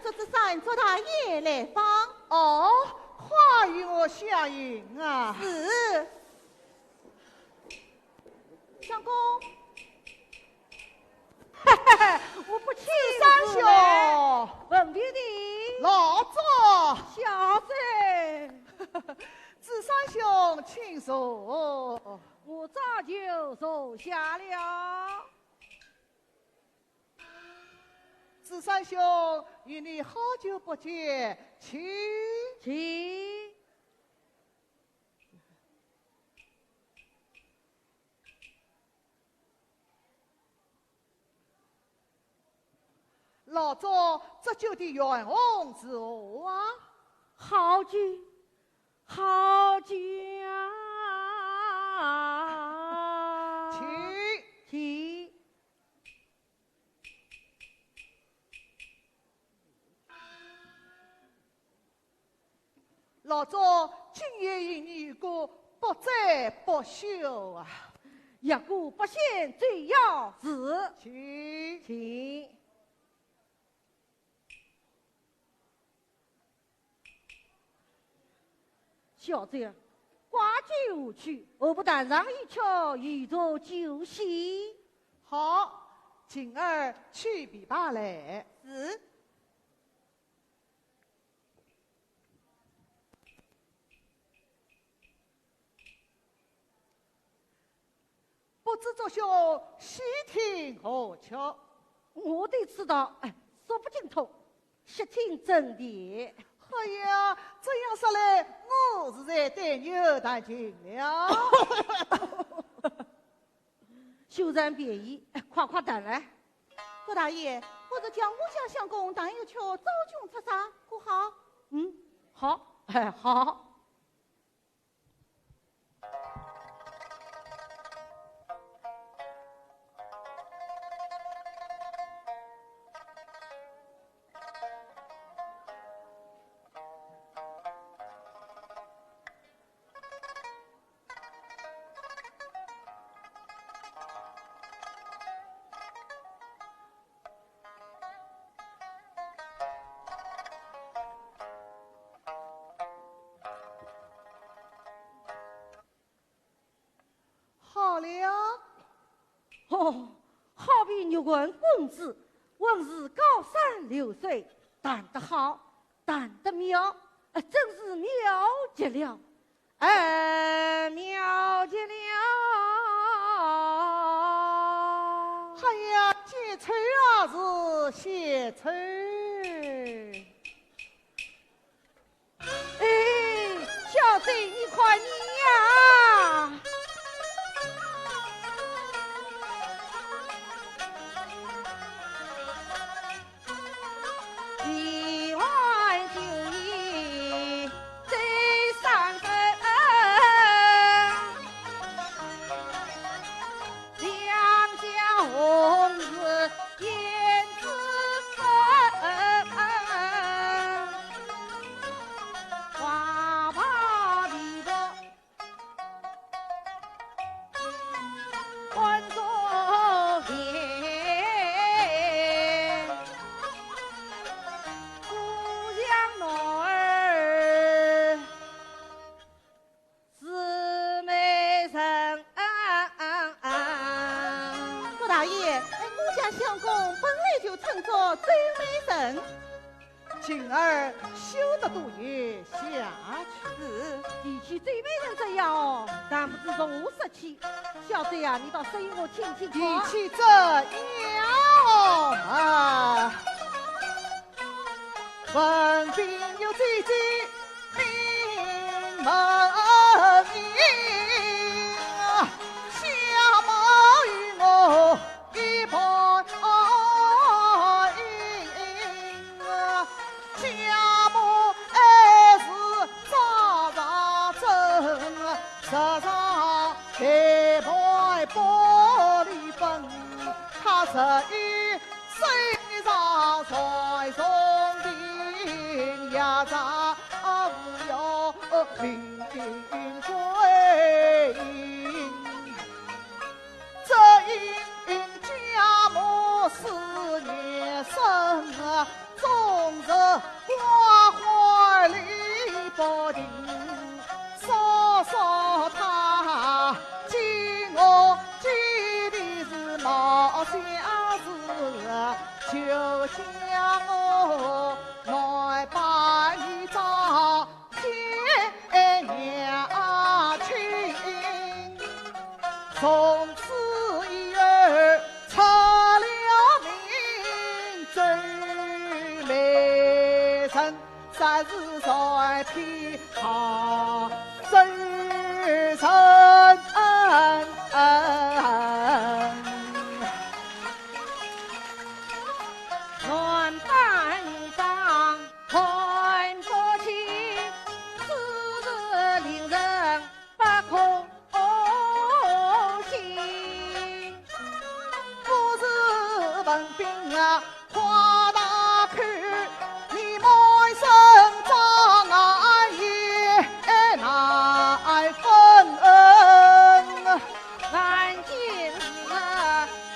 这只山做大爷来访。哦，话与我相应啊。是。相公。我不请三兄，问弟弟，老早小子，子三兄请坐。我早就坐下了。子三兄，与你好久不见，请。老早这酒的缘红是何啊？好酒，好酒啊！请。老早今夜与你有个不醉不休啊！一个不嫌最要事。请。小子，挂酒去，我不但上一瞧，一着酒席。好，今儿去比罢来。是。不知族兄细听何瞧？我得知道，说不清楚，细听真谛。哎呀，这样说来，我是在对牛弹琴了。休然别意，快快谈来。周大爷，或者叫我家相公当一瞧早穷出山，可好？好，好。好了。好比玉棍公子，文是高山流水，弹得好，弹得妙，真是妙极了，妙极了。哎呀，结仇啊是写仇。小子你快你呀！今儿休得多言下去。提起最美人这样哦，但不知从何说起。小子呀，你倒声音我听听。提起这样啊，文兵有几几名门营，相貌与我一般。时常陪伴玻璃粉，他是与身上才送的压榨无有名贵，这因家母4年生，终日从此以后出了名，最美人实是在天下最神。乱班长看不清，此事令人不可信。不是文兵啊，夸大看，你满身障碍也难分恩。南京是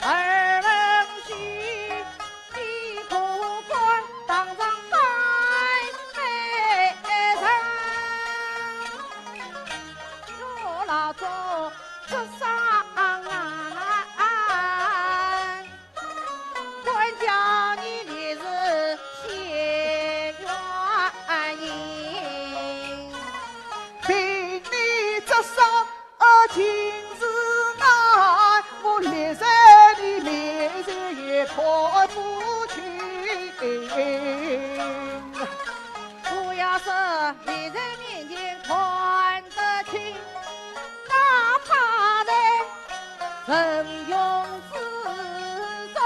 二门须，地库官当上百美人。若老总不上岸，官叫你的是谢元英。凭你这伤情是难，我立在你面前也脱不清。我要是你在面前看得清，哪怕在人用之中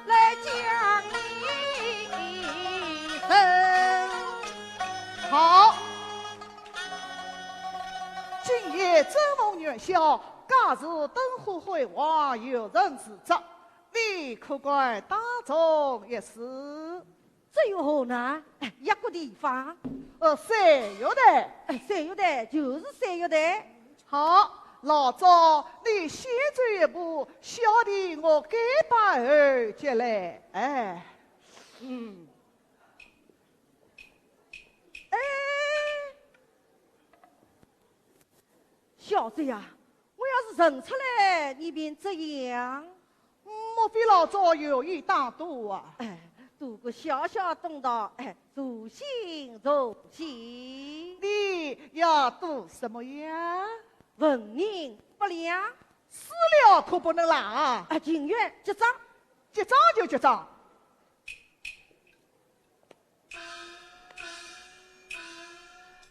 来将你生。好，今夜周梦元宵，假是灯火辉煌，有人自责，你可怪大众一事。这有何难？一个地方，3月台。3月台就是3月台。好，老赵，你先走一步，小弟我改把儿接来。哎，小子呀，我要是认出来，你便这样。莫非老赵有意当督啊？读个小小懂道，如心如心。你要读什么呀？文明不良，私了可不能拦啊！情愿结账。结账就结账。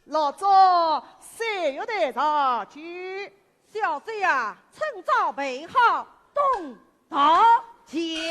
老赵3月台上去。小子呀，趁早备好，东道前。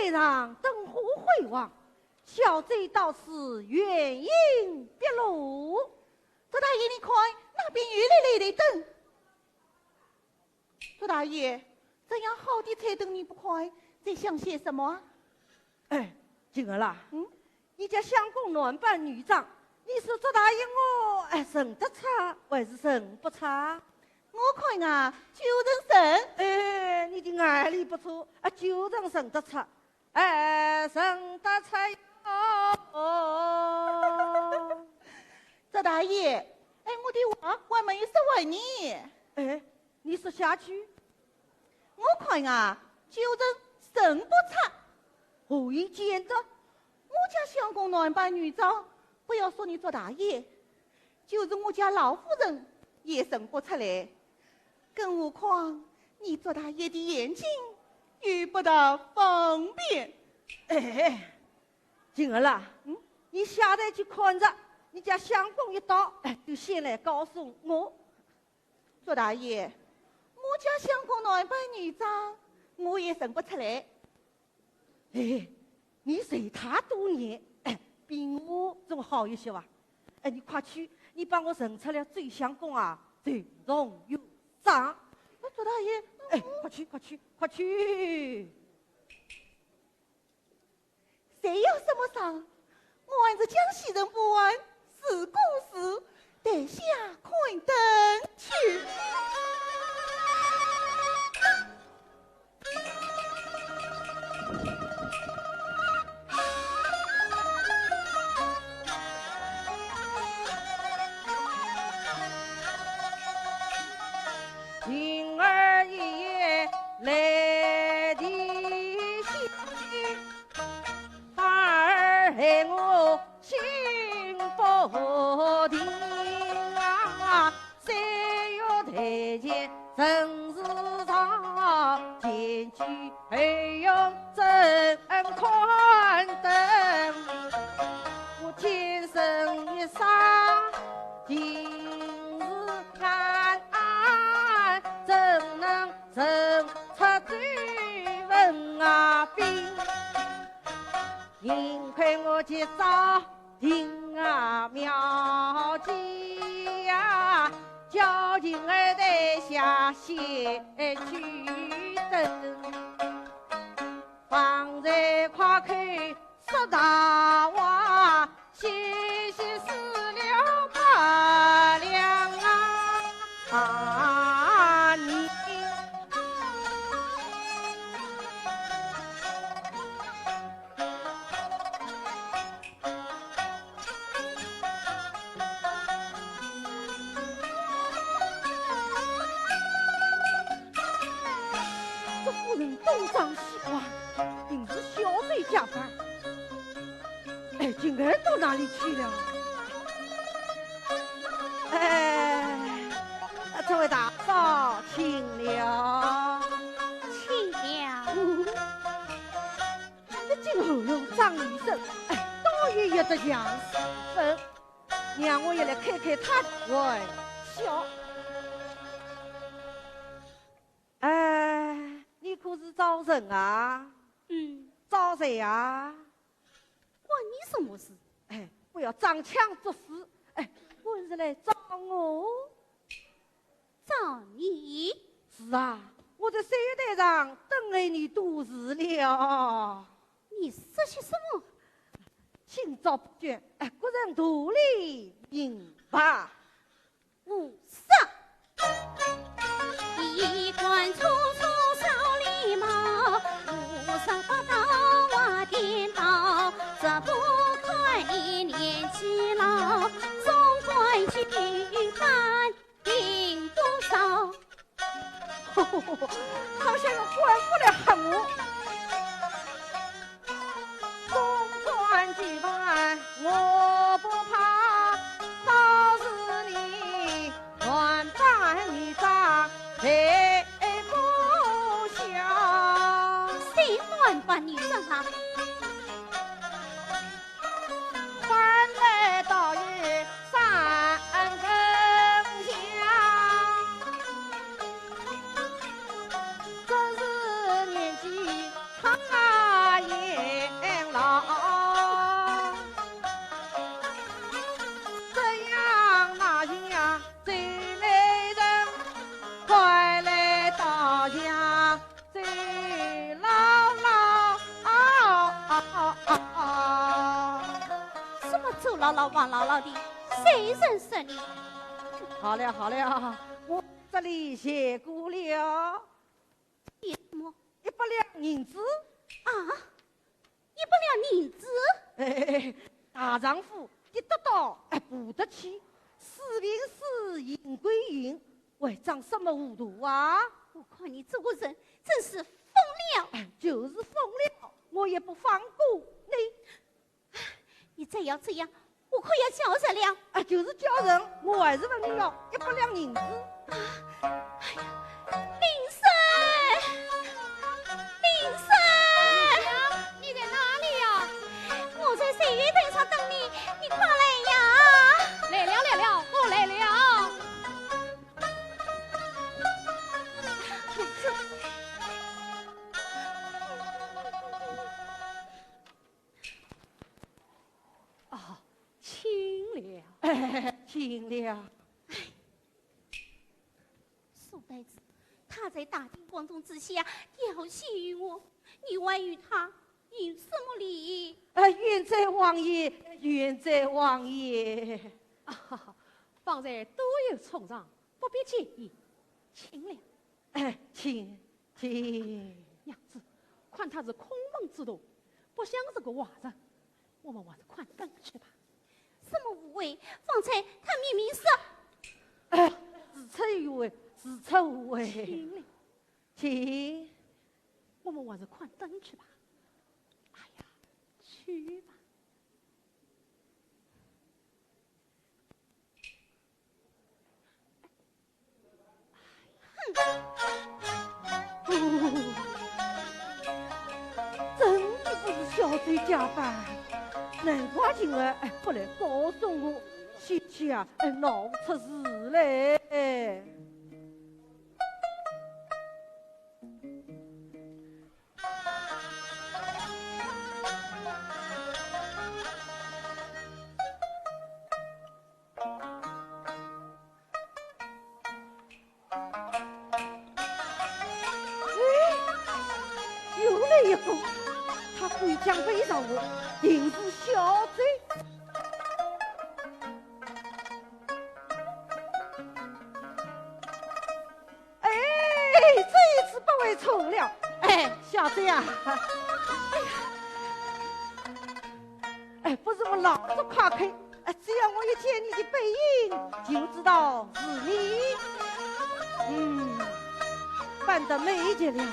台上灯火辉煌，小贼倒是原因毕露。周大爷，你看那边又来了一台灯。周大爷，这样好的彩灯你不看，在想些什么？哎，静儿啦，你家相公男扮女装，你说周大爷我认得出还是认不出？我看啊，就认识。哎，你的眼力不错，就认得出，认得出哟。周大爷，我的话还没有说完呢。你说下去。我看啊，就认不出。何以见得？我家相公男扮女装，不要说你周大爷，就是我家老夫人也认不出来，更何况你周大爷的眼睛又不大方便。静儿啦，你下台去看着，你家相公一到，就先来告诉我。周大爷，我家相公男扮女装，我也认不出来。你随他多年，比我总好一些吧？你快去，你帮我认出了最相公啊，最荣有赏。周大爷，快去，快去，快去！谁有什么赏？我还是江西人不完是故事，待下看灯去。晴儿爷来的喜，反而害我心不定啊！谁要台前人事上，前去还用真宽灯。我天生一伤，今日暗暗怎能认出对文啊兵？幸亏我去找定啊妙计呀，叫晴儿台下先去等，方才快看说大话，细细思了八两你。这夫人东张西望，定是小贼加班。静儿到哪里去了？这位大嫂，请了，请了。这今后路张医生，倒也有得样式分，让我也来看看他的玩笑。你可是找人啊？找谁啊？关你什么事？不要张腔作势。我是来找我。找你？是啊，我在山台上等了你多时了。你说些什么？今朝不倦，个人独立明白。无事。衣冠楚楚少礼貌，无上不到瓦颠倒。这不可以年纪老，总管去看定多少。好像用官府来喊我。总管举办我不怕，倒是你乱办一张谁不想？谁乱办你上啊？翻来倒也三分香，这是年纪他也姥姥、王姥姥的，谁认识你？好了好了，我这里写过了写什么100两银子。啊？100两银子？哎，大丈夫的得到不得起，是凭是银归银，喂，长什么糊涂啊？我看你这个人真是疯了！就是疯了，我也不放过你。你再要这样，我可要叫人了。就是叫人，我还是问你要100两银子。林生，林生，你在哪里呀？我在水月灯上等你，你快来呀！来了，我来了。啊，亲了，亲了。苏呆子，他在大庭广众之下调戏于我，你外与他有什么理？冤在王爷，冤在王爷。方才都有冲上，不必介意。亲了，亲。娘子，看他是空门之徒，不像是个娃子，我们还是快跟去吧。什么无谓？方才他明明是……自出有为，自出无为。亲了，亲，我们还是快跟去吧。哎呀，去吧。真的不是小贼假扮，难怪今儿不来告诉我，贤妻啊，闹出事来。又来一个，他鬼将背上我，定是小贼。这一次不会错了。小贼啊，不是我老子夸口，只要我一见你的背影，就知道是你。办得美极了。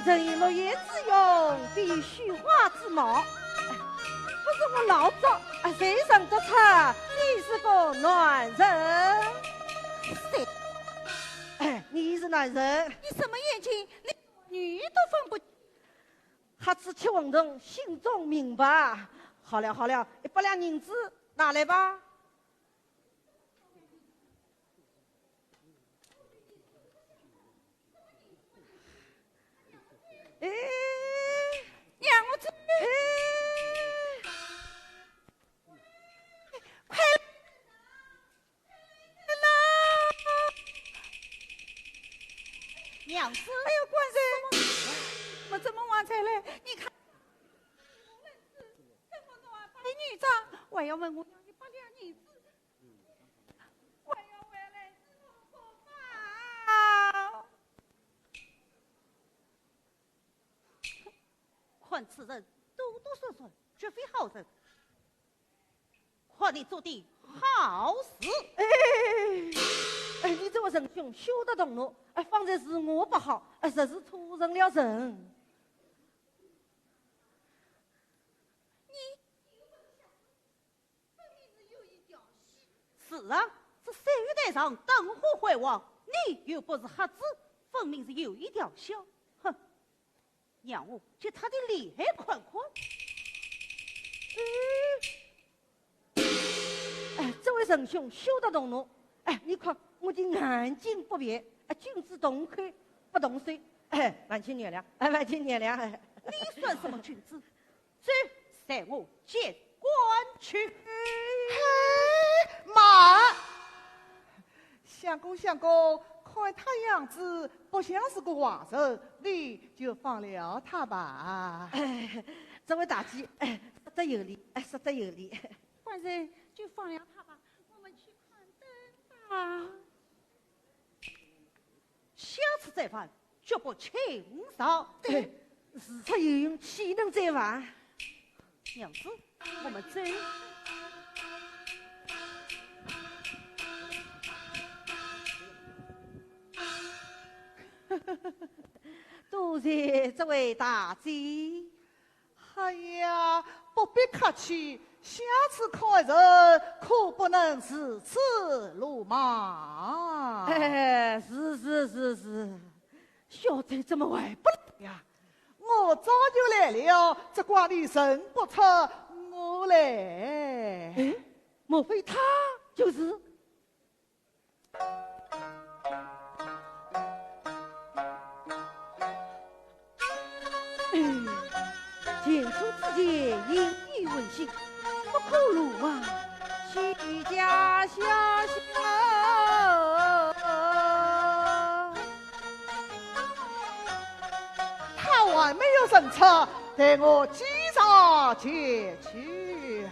正义落叶之用，必须花之貌。不是我老早谁认得出你是个男人？你是男人？你什么眼睛？连女都分不清。哈子吃混沌，心中明白。好了，100两银子拿来吧。娘，我这快来！娘子，哎呦，官人，我怎么晚才来？你看，这么多白女长，我要问我要100两银子，我要回来之后做饭。看此人多多顺顺，绝非好人。看你做的好事。你这位仁兄休得动怒，方才是我不好，实是出人了神。是啊，这三月台上灯火辉煌，你又不是瞎子，分明是有一条小。哼，让我借他的厉害看看。这位仁兄休得动怒，你看我的眼睛不变，君子动口不动手，万千原谅，万千原谅。你算什么君子？走，随我见官去。妈，相公，看他样子不像是个坏人，你就放了他吧。这位大姐，说得有理，说得有理。官现在就放了他吧，我们去看灯吧。下次再犯，绝不轻饶。时出有用，岂能再犯？娘子，我们走。多谢这位大姐。哎呀，不必客气，下次看人可不能如此鲁莽。是，小贼怎么会不来呀？我早就来了，只怪你认不出我来。莫非他就是？前出之前引以为信，不可鲁莽，虚假相信。他还没有认出，待我击杀前去。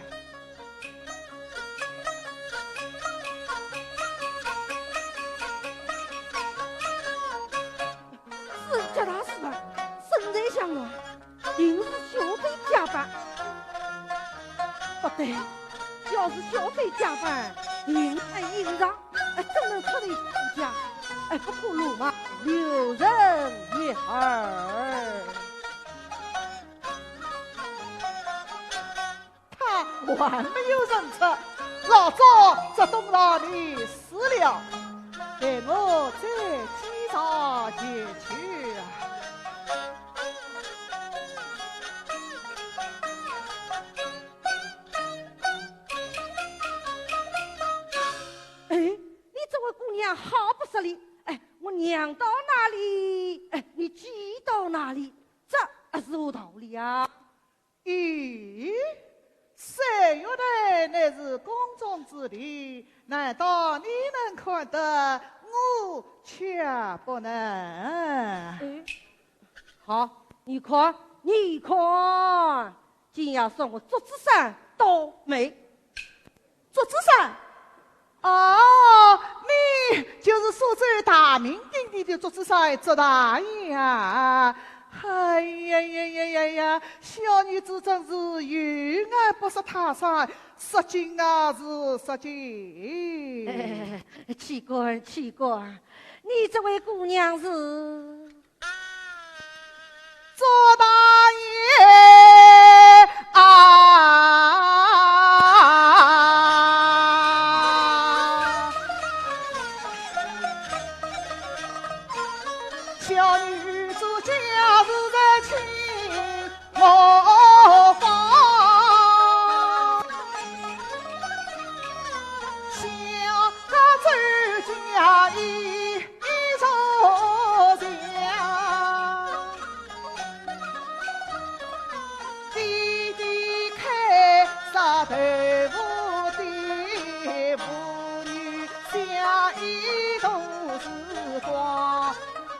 是叫他是吧？身在相乱，定是小贼假扮。不对，要是小贼假扮，明暗隐藏，怎能出得出家？不可鲁莽，留人于耳。他还没有认出，老早就懂到你死了，待我再击杀前去。你这位姑娘好不识礼！我娘到哪里，你记到哪里，这是无道理啊！咦，3月内乃是宫中之礼，难道你能看得，我却不能？好，你看，今夜送我竹枝山到没？竹枝山。哦，你就是苏州大名鼎鼎的竹枝山竹大爷啊！哎呀，小女子真是有眼不识泰山，失敬啊是失敬。奇怪，你这位姑娘是竹大爷啊！小女子家是在青磨坊，小周家一手香，弟弟开杀头妇的妇女相依度时光。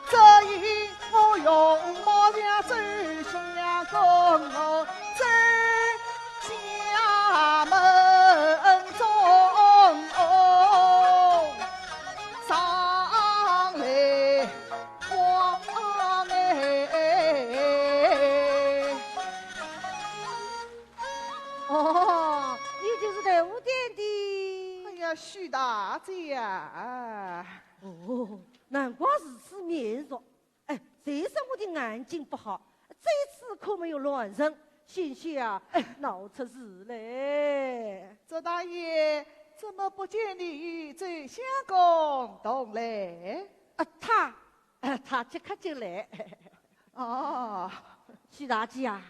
这一我用毛像走向公路，走家门中上来光你就是头五店的。哎呀，许大姐呀！难怪如此面熟。这是我的眼睛不好，这次可没有乱人，险些闹出事来。周大爷，怎么不见你走向宫东来？他即刻就来。哦，许大姐啊，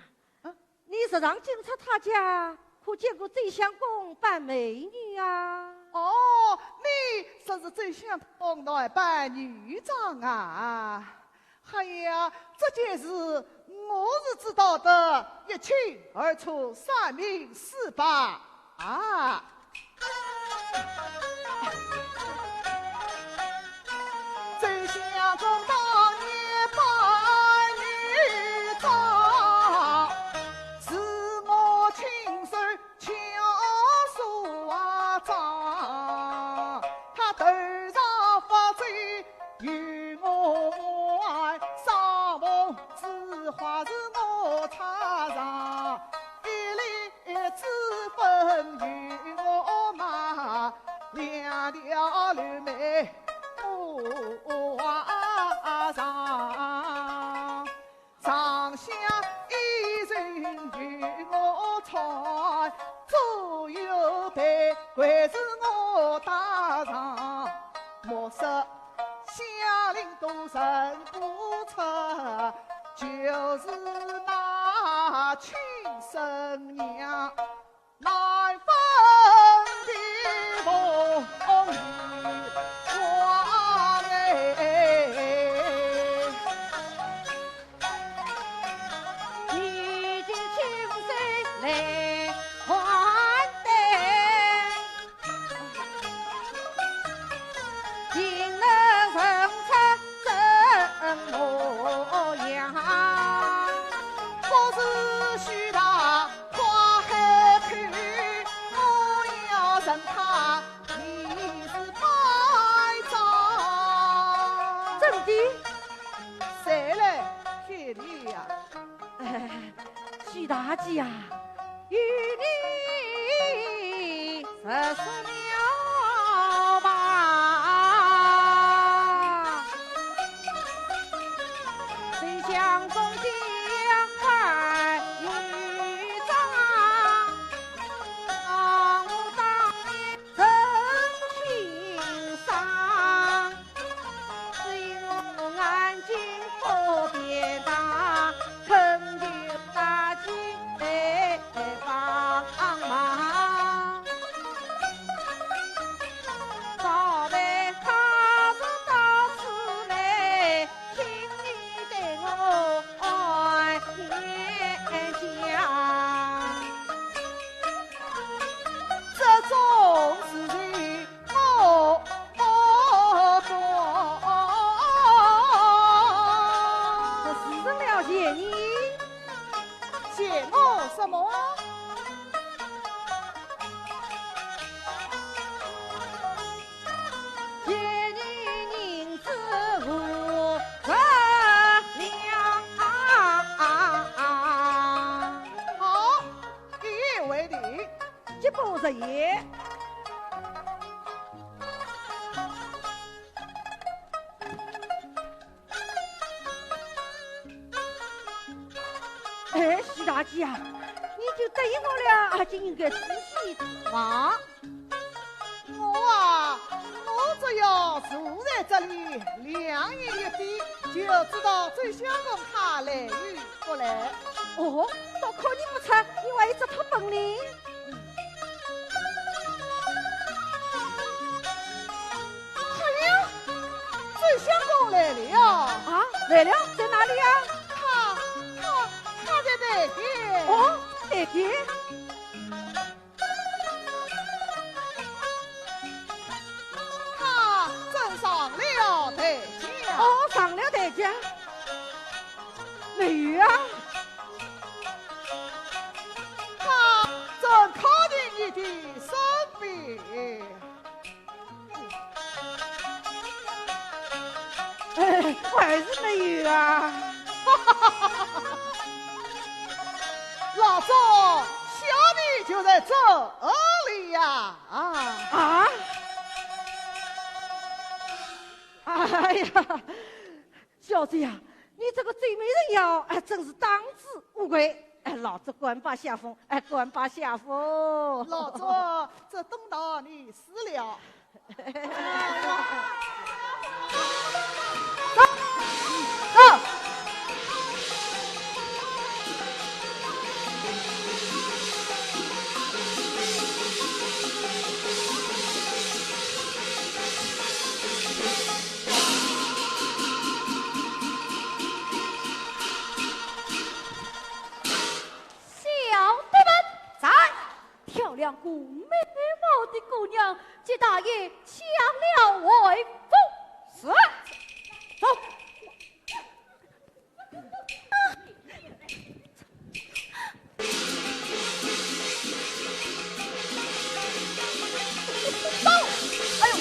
你时常进出他家，可见过醉香宫扮美女啊？哦，你这是走向宫来扮女装啊？哎呀，这件事我是知道的，一清二楚，三明四白啊！走向宫当年扮女装，是我亲手敲话是我插上，一粒脂粉与我买，两条绿眉画上，上下一人与我穿，左右背还是我搭上，莫说乡邻都认不出，就是那亲生娘，难分的风雨光已经亲手来还待，今日认出真模样，我是许大花海口，我要认他你是白长，真的。谁来骗你呀？许大姐呀，与你实属了吧？谁相中相爱与长，让我当年真心伤。只因我眼睛不便大，恳求大姐来帮忙。早在他是到此来，请你对我言讲。这种事情我懂。我是了解你，借我什么？借你银子5十两。好，一言为定。吉不是也。哎，徐大姐啊，你就答应我了，就应该仔细听。我啊，我只要坐在这里两眼一闭，就知道最相公他来与不来。哦，倒靠你不成，你还有这套本领。哎呀，最相公来了！啊，来了，在哪里呀？他在那边。哦，那边。他正上了台阶。哦，上了台阶。美玉啊，他正靠近你的身边。哎，我还是美玉啊。老赵，小弟就在这里呀！啊！哎呀，小子呀，你这个最美人妖，哎，真是当之无愧。哎，老子官把下风，哎，官把下风。老赵，这等到你死了。走。漂亮姑美貌的姑娘，接大爷抢了为夫。是，走。走！哎呦，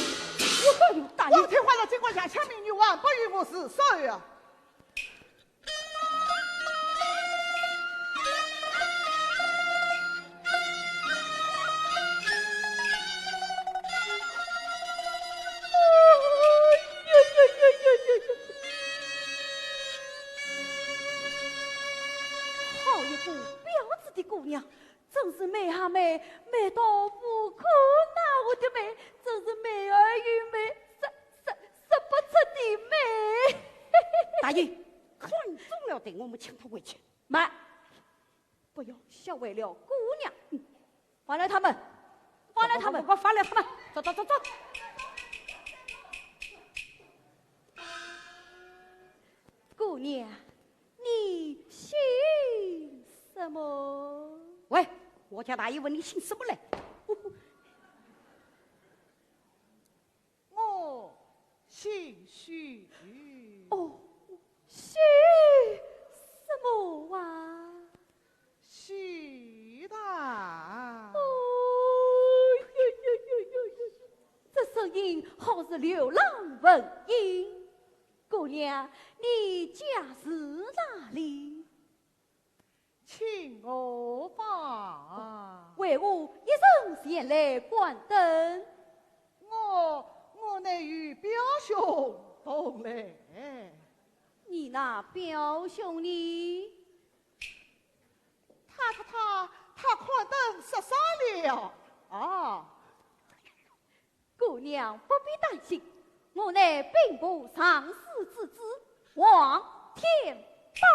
大爷！王天欢的情况下，抢民女王不与我是谁呀？副标致的姑娘，真是美啊美，美到无可呐！我的美，真是美而愈美，说不出的美。大爷，看中了的，我们请他回去。慢，不要小为了姑娘。放了他们，放了他们，我放了他们，走走走走。姑娘，你姓什么？喂，我家大爷问你姓什么嘞？我姓许。哦，许什么啊？许大。哦呦呦呦呦呦！这声音好似流浪文音。姑娘，你家是哪里？请我吧。为何一人前来关灯？我乃与表兄同来。你那表兄呢？他关灯失散了啊！姑娘不必担心，我乃兵部尚书之子王天宝，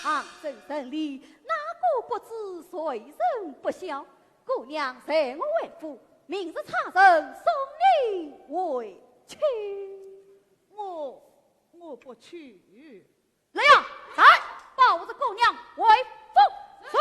昂首胜利，哪个不知谁人不晓？姑娘随我为夫，明日差人送你回去。我不去。来呀，来，抱着姑娘为夫。走。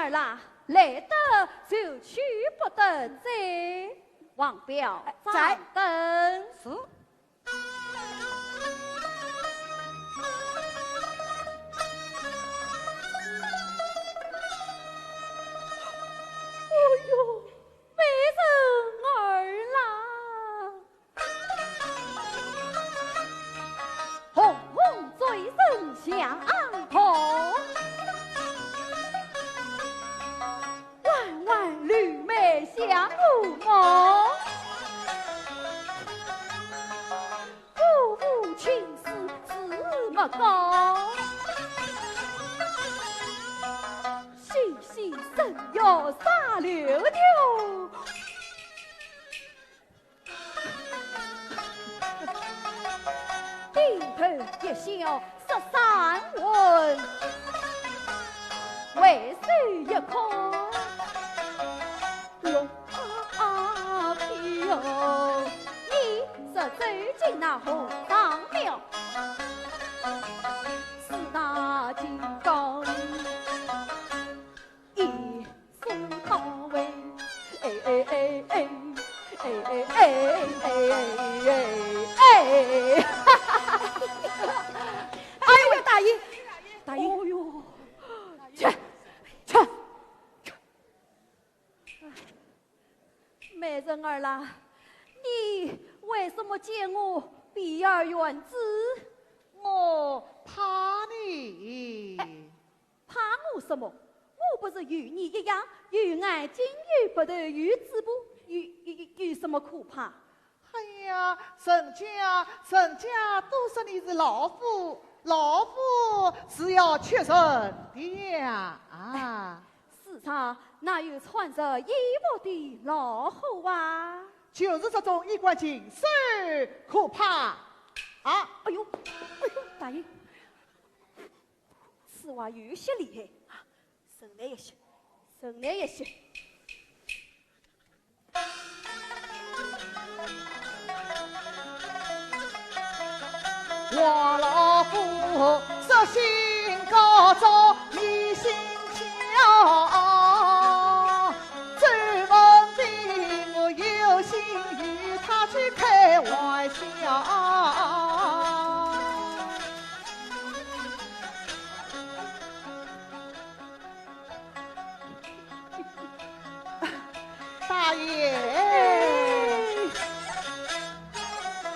儿啦，来得就去，不得再。王表在等。是。哎呦，美人儿啦，红红嘴唇相同，弯弯绿眉相望，夫妇情思自不高。细细神哟傻溜溜，低头一笑13文，为谁一空哟啊皮哟，你是走进那红上庙，四大金刚。一梳头哎哎哎哎哎哎哎呦，大爷，大爷，哦哟，去，美人儿啦，你为什么见我避而远之？我怕你。怕我什么？我不是与你一样，与爱金玉不得与子不？有什么可怕？哎呀，人家都说你是老夫，老夫是要确认的呀啊！世上哪有穿着衣服的老虎啊？就是这种衣冠禽兽可怕啊！哎呦，大爷，此话有些厉害啊！省来一些，省来一些。我老夫色心高照，一心巧，周文斌我有心与他去开玩笑。大爷，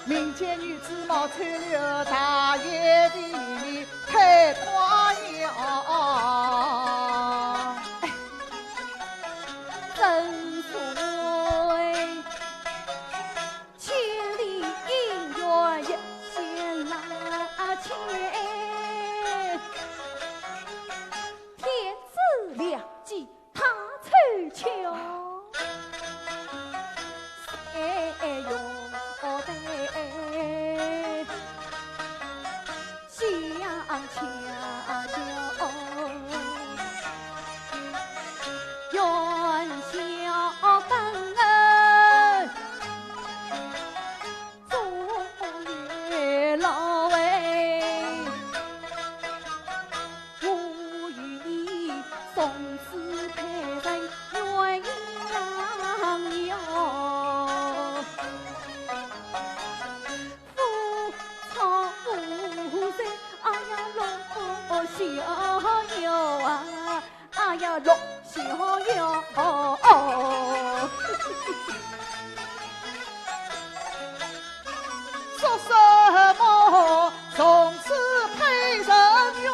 民间女子冒吹流，大爷的你太夸耀。正所千里姻缘一线拉牵，天赐良机他凑巧。哎呦得相恰巧，元宵感恩祝月老哎，我与你从此配在鸳鸯哟。哎呀，落逍遥啊！哎呀，落逍遥。说什么？从此配人鸳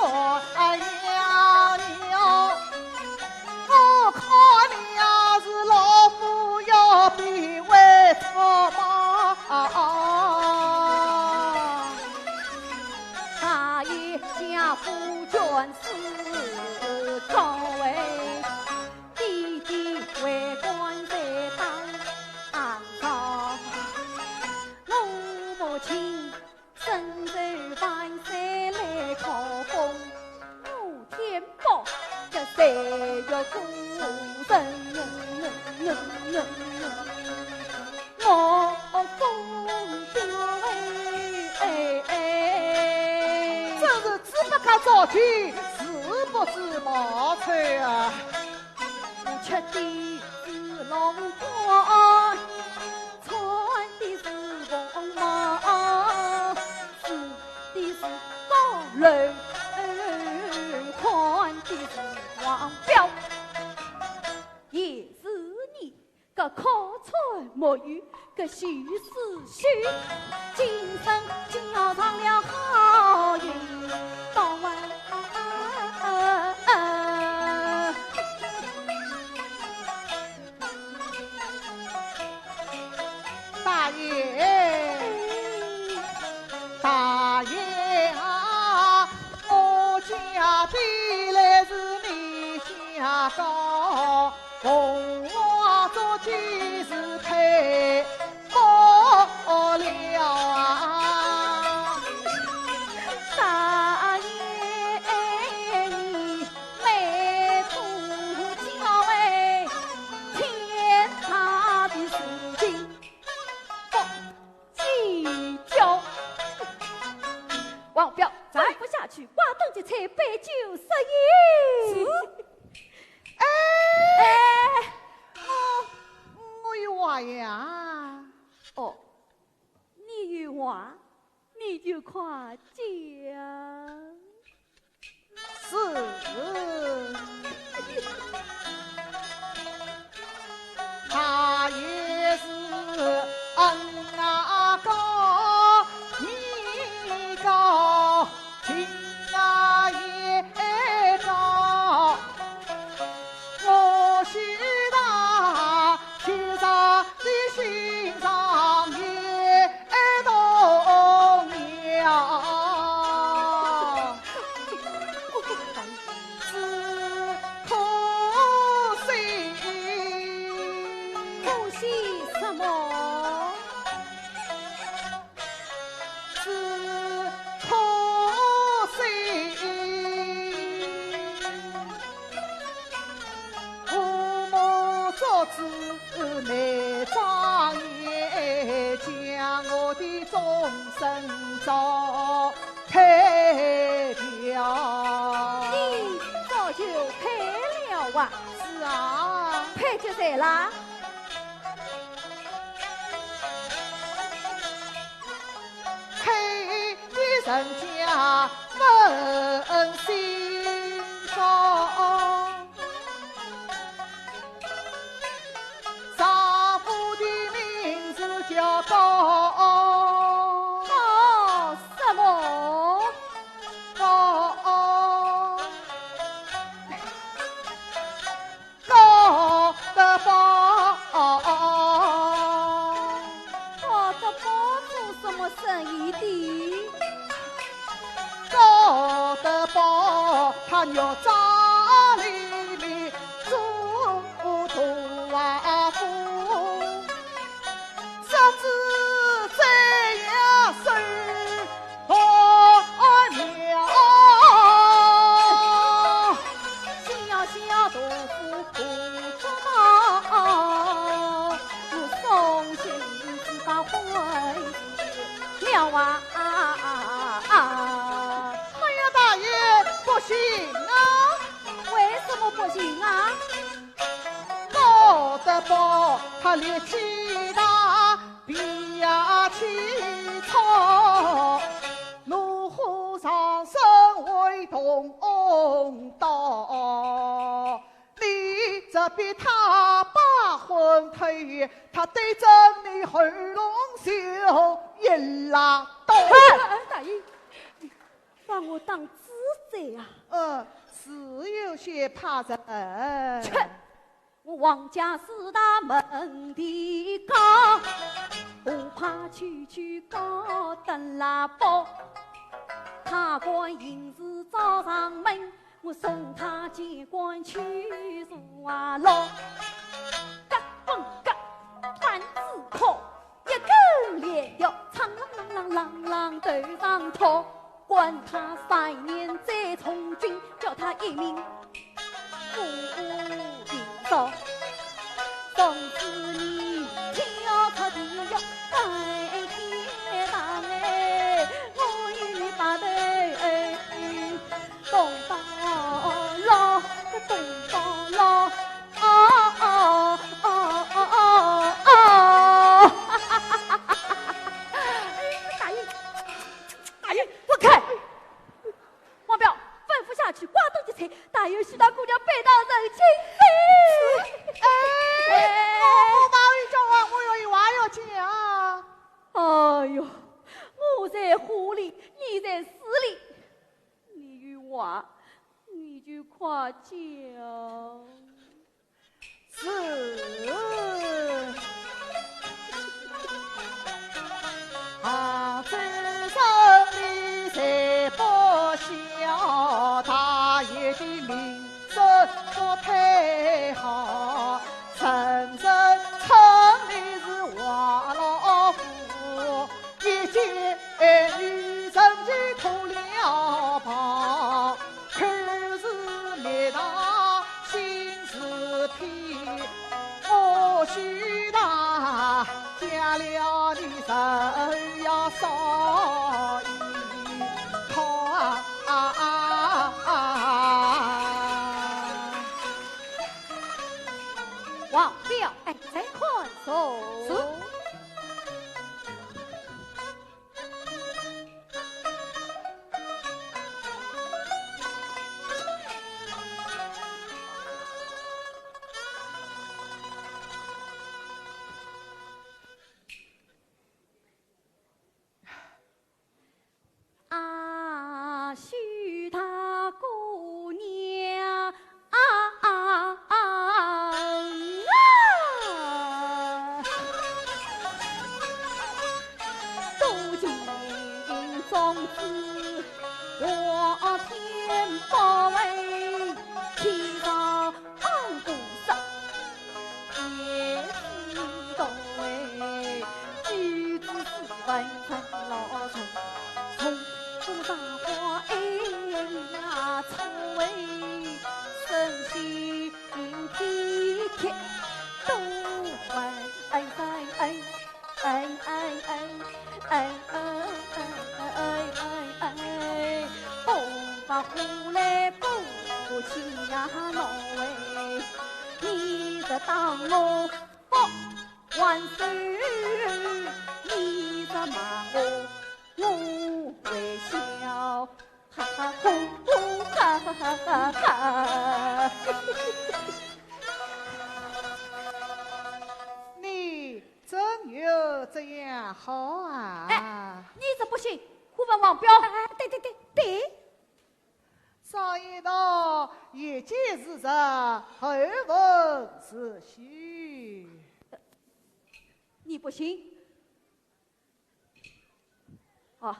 鸯。我看你呀是老夫要比为草莽。大爷家父卷是高位，弟弟为官在当朝，我母亲身在万山来考功，我天宝这岁月孤身，我风标真是只不看造句，是不知毛吹啊！我吃的是龙冠，穿的是黄毛，住的是高楼，看的是黄标，也是你个口传木语个徐思绪，今生交上了好运，到晚。大爷，大爷啊，我家的来是你家高，红花足迹是配好了啊！大爷你没出教哎，天大的事情不计较。王彪走不下去，瓜登这菜杯酒食言。哎，话，你就快讲。是。他也是恩啊高，你高，情啊也高。我许他天上的心上也动了。内庄严将我的终身糟配了。你早就配了啊？是啊，配就对啦。配的人家问心中。高什么？高的宝，高的宝做什么生意的？高的宝，他要家里面做大啊夫。只这样生活了，小小豆腐不知道，我送信子把回了啊！哎呀，大爷不行啊！为什么不行啊？高的宝，他力气大。比呀起草，怒火上升为同道。你这比他把魂推，他对着你喉咙秀一拉刀。大爷，把我当子贼啊！是有些怕人。我王家四大门第高，不怕区高登拉宝。他官银子找上门，我送他见官去坐牢。嘎嘣嘎，团子破，一根连掉，苍啷头上头。管他3年再从军，叫他一命不定少。从此你跳出地狱拜天堂哎，我与你把头东到老，东到老，大爷，我看王彪吩咐下去，瓜东的菜，大爷许大姑娘背到人情里。我马玉叫啊，我有一话要讲。哎呦，我在湖里，你在市里，你有话你就快讲。是。啊，这生里才不晓大爷的名声不太好，陈城里是王老虎，一见女人就脱了袍，可是灭大新事体，我许他嫁了你人要少一套王彪，哎，再快走。种子，我天保卫，天上不杀，也是道为举子是文成老成，从不大花哎呀错为神仙体贴，都问哎哎哎哎哎哎哎哎，不把胡来不起呀老喂，你这当我不还手，你这骂我微笑，哈哈呼呼哈哈哈哈哈。你真有这样好啊！哎，你这不行，呼问王彪。对，上一道一见是实，后闻是虚。你不行。哦，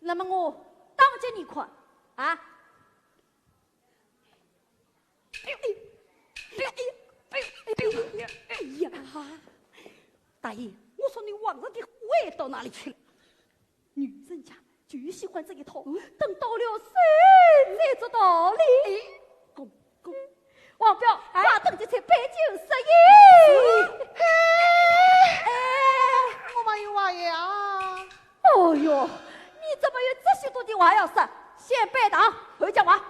那么我当着你看啊！哎呀！大爷，我说你往日的味到哪里去了？女人家就喜欢这一套，等到了谁才知道理？公，王彪，把等这才杯酒食饮。我没有话呀。哦哟，你怎么有这许多的话要说？先拜堂后讲话。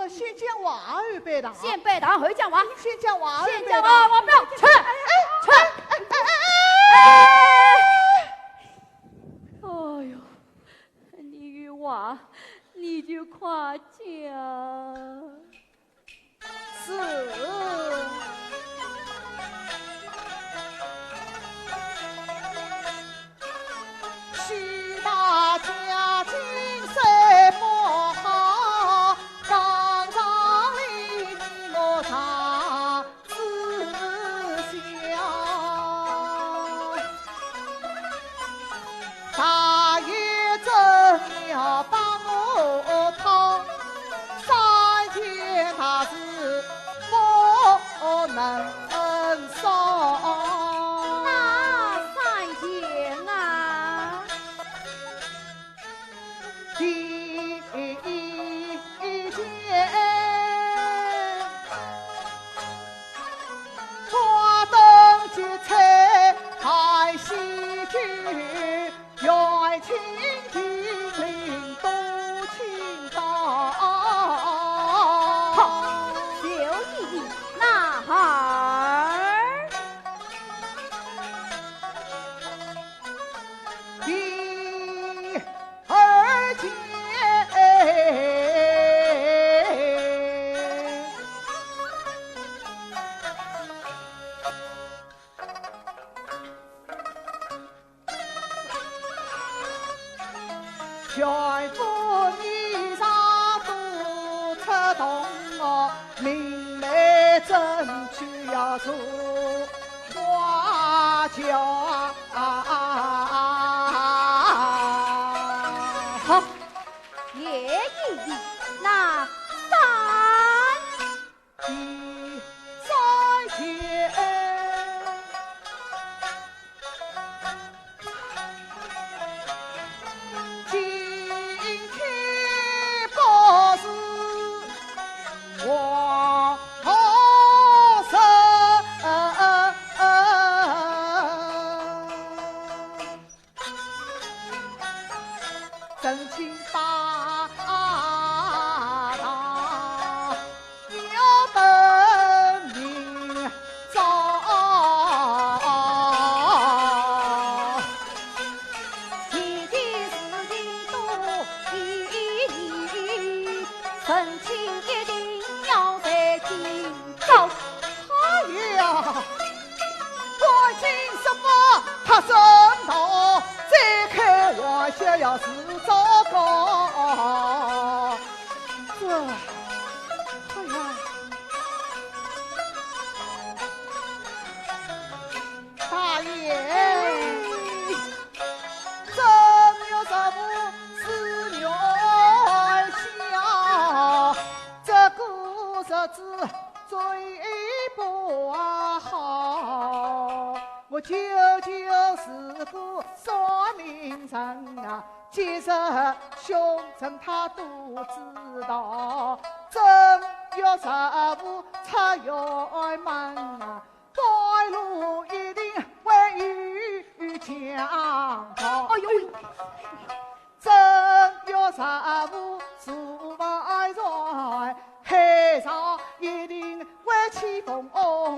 先讲话后拜堂。先拜堂后讲话。先讲话后拜堂。先讲话，王彪，去。哎呦，你有话你就快讲。是。许大家境虽不好，刚上里我常自小。大爷真要帮我讨，三千他是不能少。那三千啊！第一件花灯结彩太喜剧，愿亲近领都倾倒。就你那孩儿，第二件全部衣裳都出动哦，明媒正娶要做花轿。好，也一那三第三件今天不是我真情大堂要等明早，天地事情多意义，神情一定要在今朝。哎呀，关心什么他生道，再开玩笑要是糟糕。这，哎呀，大爷，真有什么事不好，我舅舅是个算命人啊，其实凶神他都知道，正月十五出远门啊，白路一定会遇强盗。哎呦喂！正月十五出外在，海上一定会起风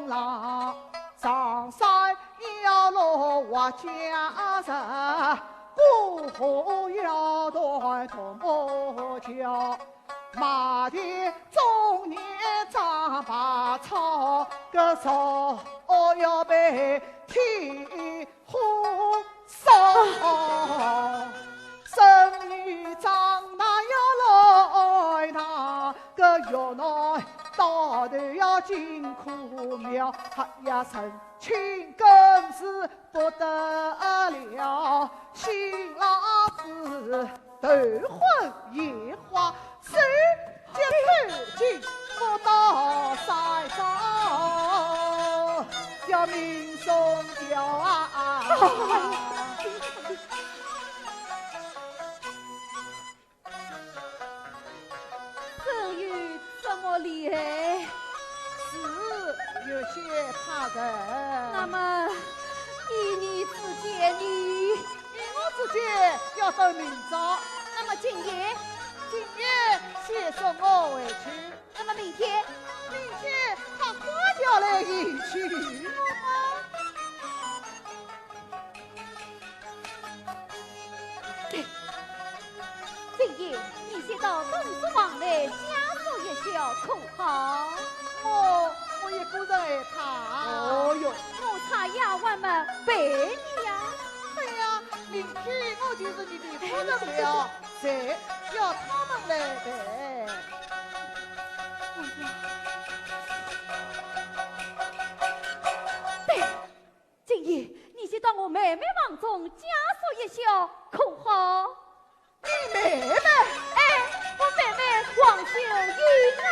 浪，上山要落花江上，过河要断独木桥。马蹄中年长把草，个手要被天火烧。生女长大要来拿，个月内到头要进苦苗，他呀成亲更是不得了。新郎子头昏眼花，手接头巾不到山上，要命送掉啊！这有这么厉害？是有些怕人。那么一年之间你我之间要分明早，那么今夜今夜先送我回去，那么明天他花轿来迎娶我吗？今夜你先到东市房来家属一笑可好？我一个人害怕。哦哟，我差丫鬟们陪你呀。对呀，明天我就是你的夫人了，谁要他们来陪？对，今夜你先到我妹妹房中家属一笑可好？你妹妹？哎，我妹妹黄秀英啊。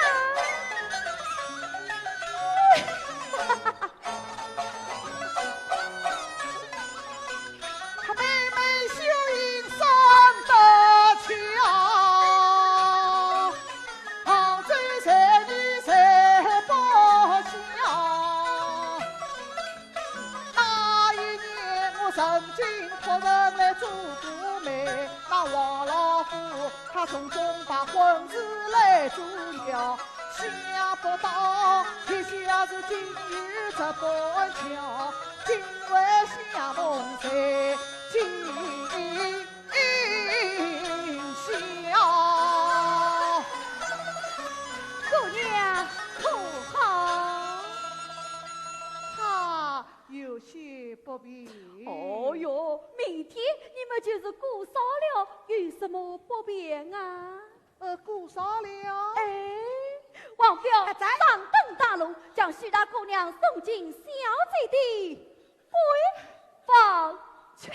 他妹妹秀英生得巧，杭州才女才不小。那一年我曾经托人来做姑妹，那王老夫他从中把婚事来做了。想不到天下是今日这般巧，今晚相逢在今宵。姑娘可好？他有些不便。哦哟，明天你们就是过烧了，有什么不便啊？过烧了。哎，王彪上登大路，将许大姑娘送进小姐的闺房去。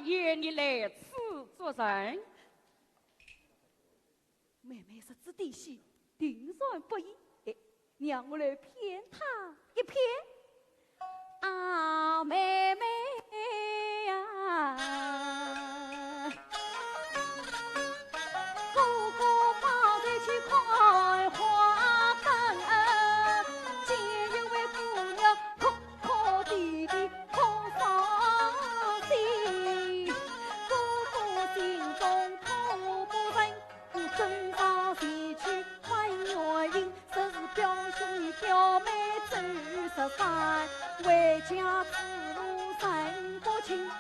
约你来此作甚？妹妹是知底细，定然不依。让我来骗她一骗。啊，妹妹呀，哥哥抱着去开花灯，见一位姑娘哭哭啼啼哭伤心，哥哥心中痛不忍，真上前去问原因，这是表兄与表妹走失散。为家之路人不清，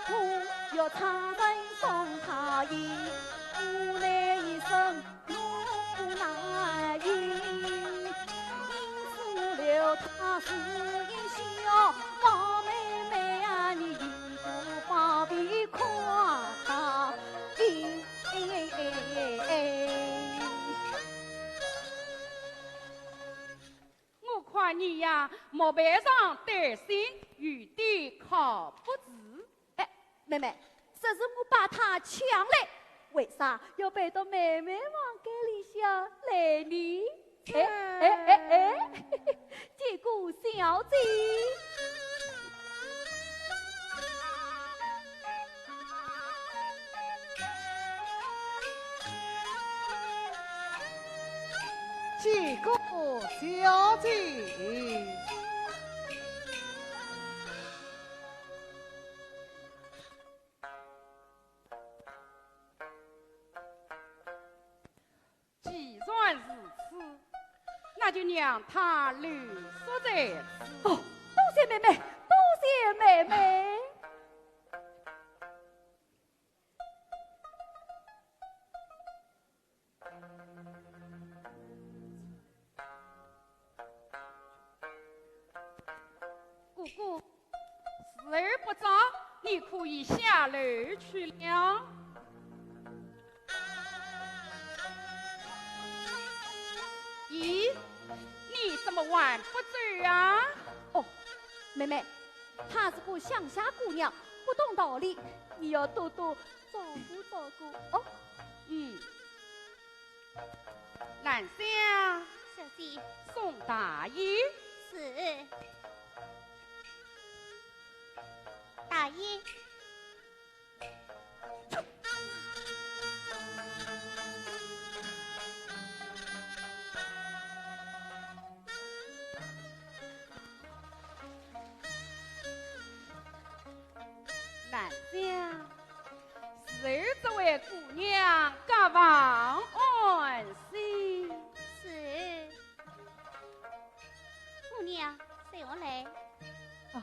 我要差人送他饮，无奈一生路难行，因此留他是一笑。王妹妹啊，你一不方便夸他我看你呀，莫背上担心，有点靠不住。妹妹，这是我把她抢来，为啥要背到妹妹房间里向来呢？结果小姐。结果小姐。既然如此，那就让他留宿在此。多谢妹妹，多谢妹妹。姑姑，时儿不早，你可以下楼去了。咦，你怎么还不走啊？哦，妹妹，她是个乡下姑娘，不懂道理，你要多多照顾照顾哦。兰香，小姐宋大爷，是大爷。兰香，时儿这位姑娘各望安心。是姑娘，随我来。啊，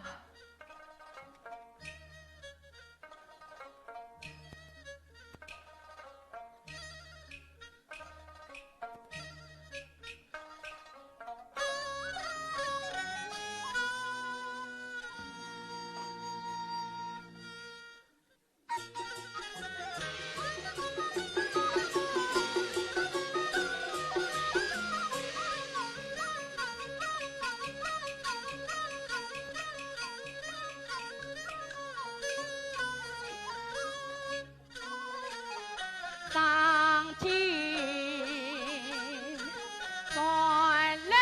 当今传来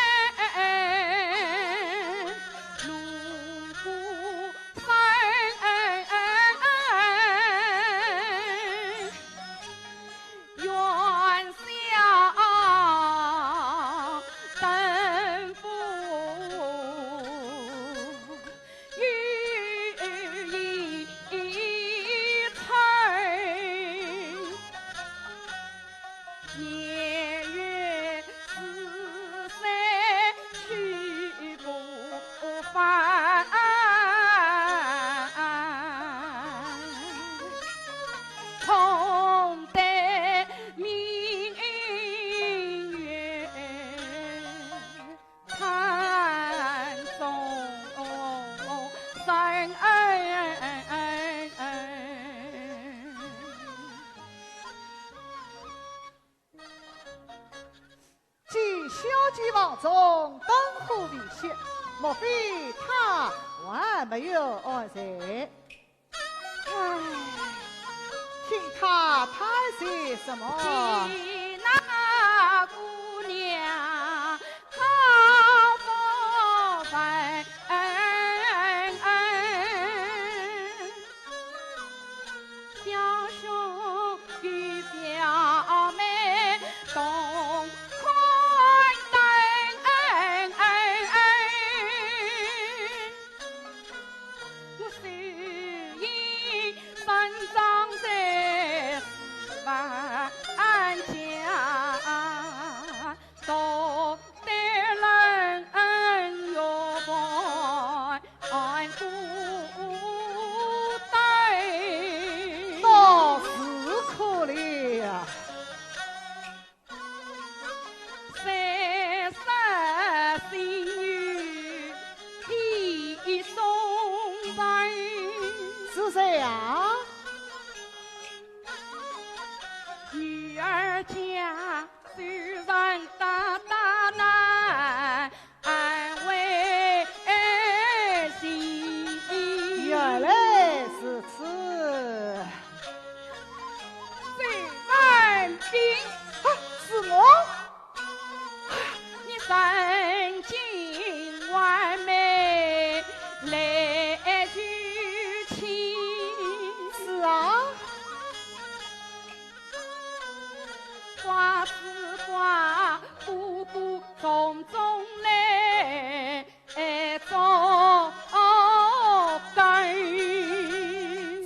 锣鼓声，元宵灯火寓意彩。年月似水去不返，空待明月看中人。见小姐房中灯火未熄，莫非她还没有安睡？听他谈些什么？听那姑娘好不分，表兄与表妹同宽待，我虽已身长在4万家，都得人要伴孤单。倒是可了。三十新女已送人，是谁啊？女儿家虽然大大难为心，原来是此。最万兵。是我。你三金完美来举亲，是啊。瓜子瓜姑姑从中来做根，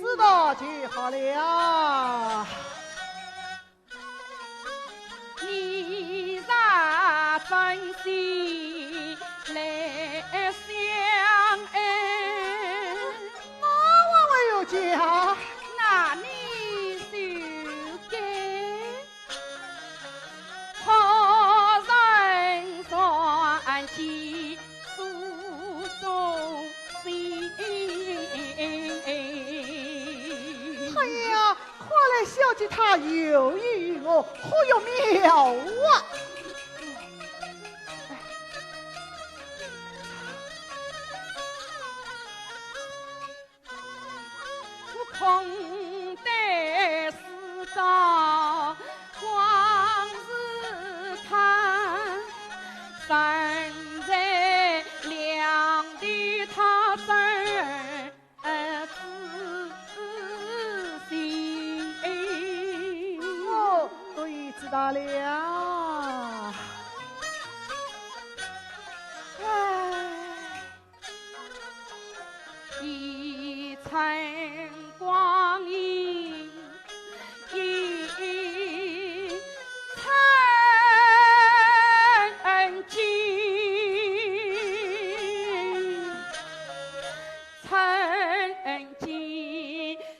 知道就好了。你若真心来相爱，我没有家。那你就该好人算计诉衷心。哎呀，看来小姐她有意于我，好有妙啊！我空待世高往事谈，身在两地他真自心。我对知道了。一尘光阴一尘尽，尘尽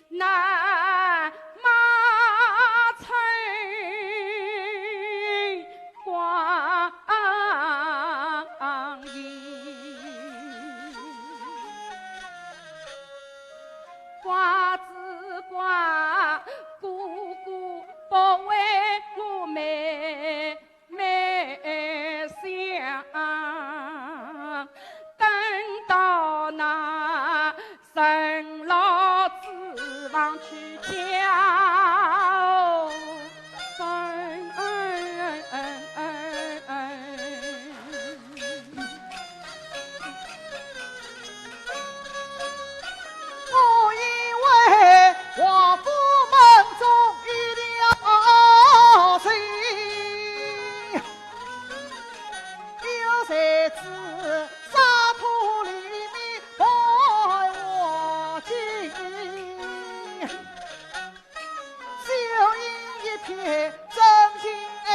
难马尘光阴。瓜子瓜，姑姑不为我妹妹想，等到那生老指望去嫁，我以为王府门中一条心，有谁知沙土里面败我心，秀英一片真情爱，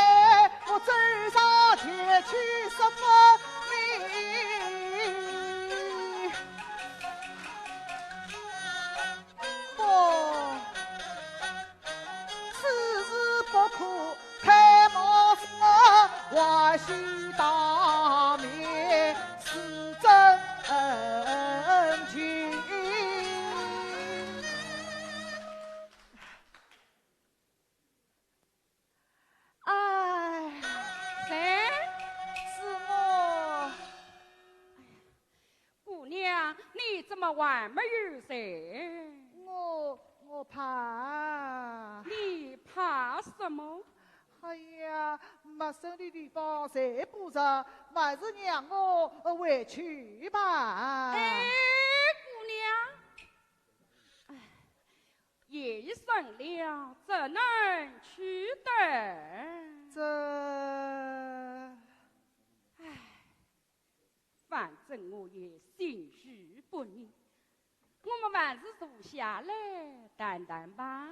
我走上前去说分明。此事不可开茅塞，还需当面是真情。哎，谁？是我。姑娘，你怎么还没有噻？我我怕。你怕什么？哎呀，陌生的地方谁不着，还是让我回去吧。哎，姑娘，夜深了，怎能去得？反正我也心绪不宁，我们还是坐下来谈谈吧。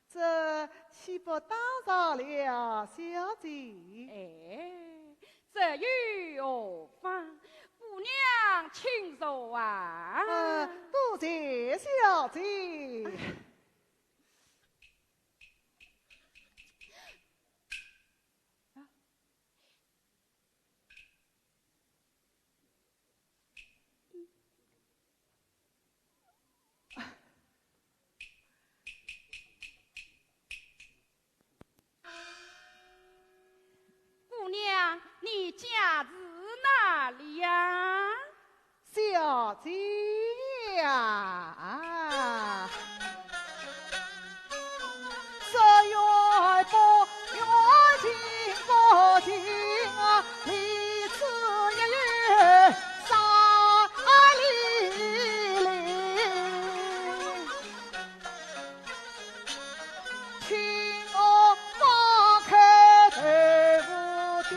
这岂不打扰了小姐？哎，这有何妨？姑娘请坐啊。多谢小姐。姑娘，你家住哪里呀？小姐呀，十月不月尽不尽啊，离此一月三里零。请我放开队伍的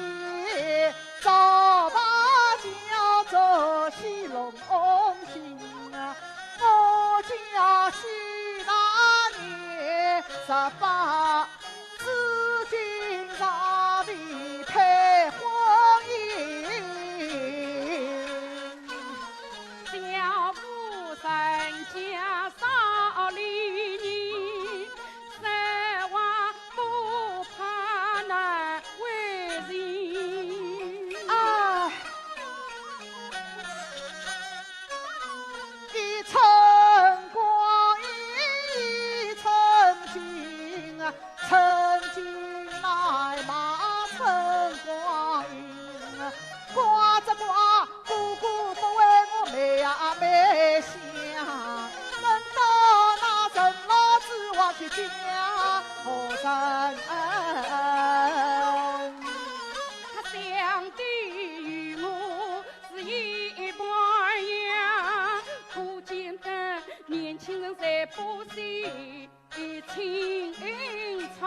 早把叫做西龙行啊，我家许那年18，至今尚未配婚姻。小夫人家少离你，三娃不怕难为人。啊，一寸光阴一寸金啊，寸金乃骂寸光阴啊，刮着刮，姑姑不为我妹呀妹想，难道那陈老子我去讲何人？他想的与我是一般样，可见得年轻人侪不惜青春。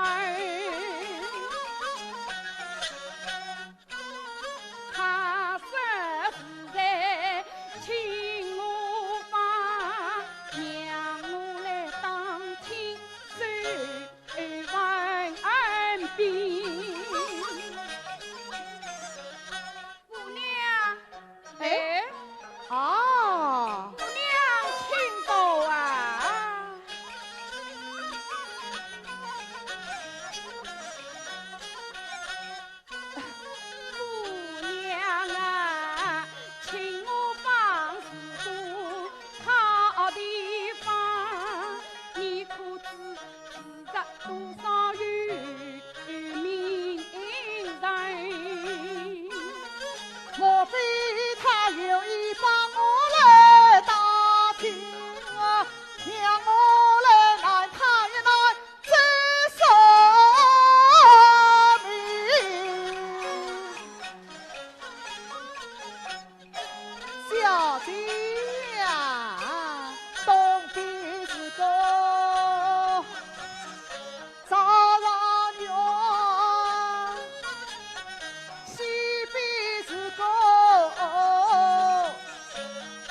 他说是在请我房，让我来当亲手问病。姑娘，哎，啊，姑娘请坐啊。姑娘啊，请我放是多好地方，你可知值得多少有名人？莫非他有意帮我来打听啊，让我来难他一难这说明。小姐呀，东边是个早上园，西边是个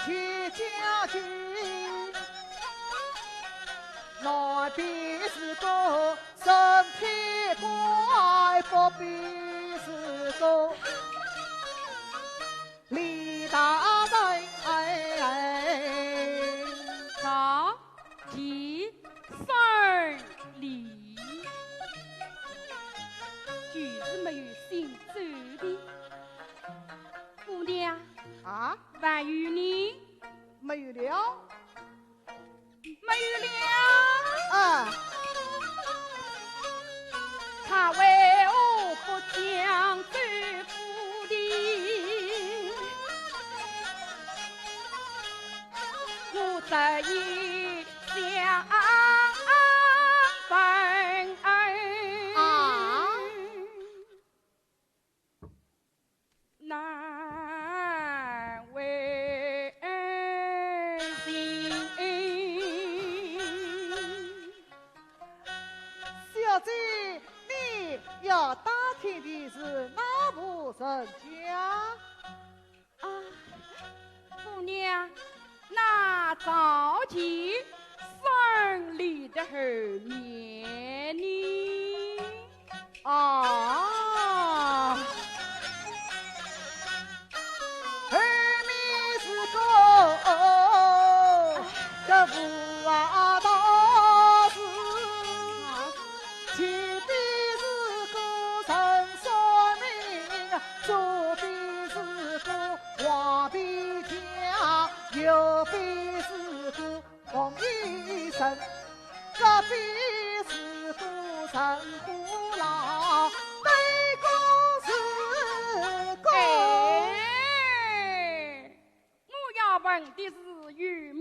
铁将军，南边是个神天怪，北边是个李大人。早提生理，就是没有心走的。姑娘，啊，还有你没有了没有了？啊，他为何不讲走夫的？我这一想人家。啊，姑娘，那着急生理的后面呢？啊，后面是个无啊道士，前边是个陈说明，左边是个黄皮匠，右边是个冯医生，隔壁是个陈虎郎，对公是个。我要问的是有名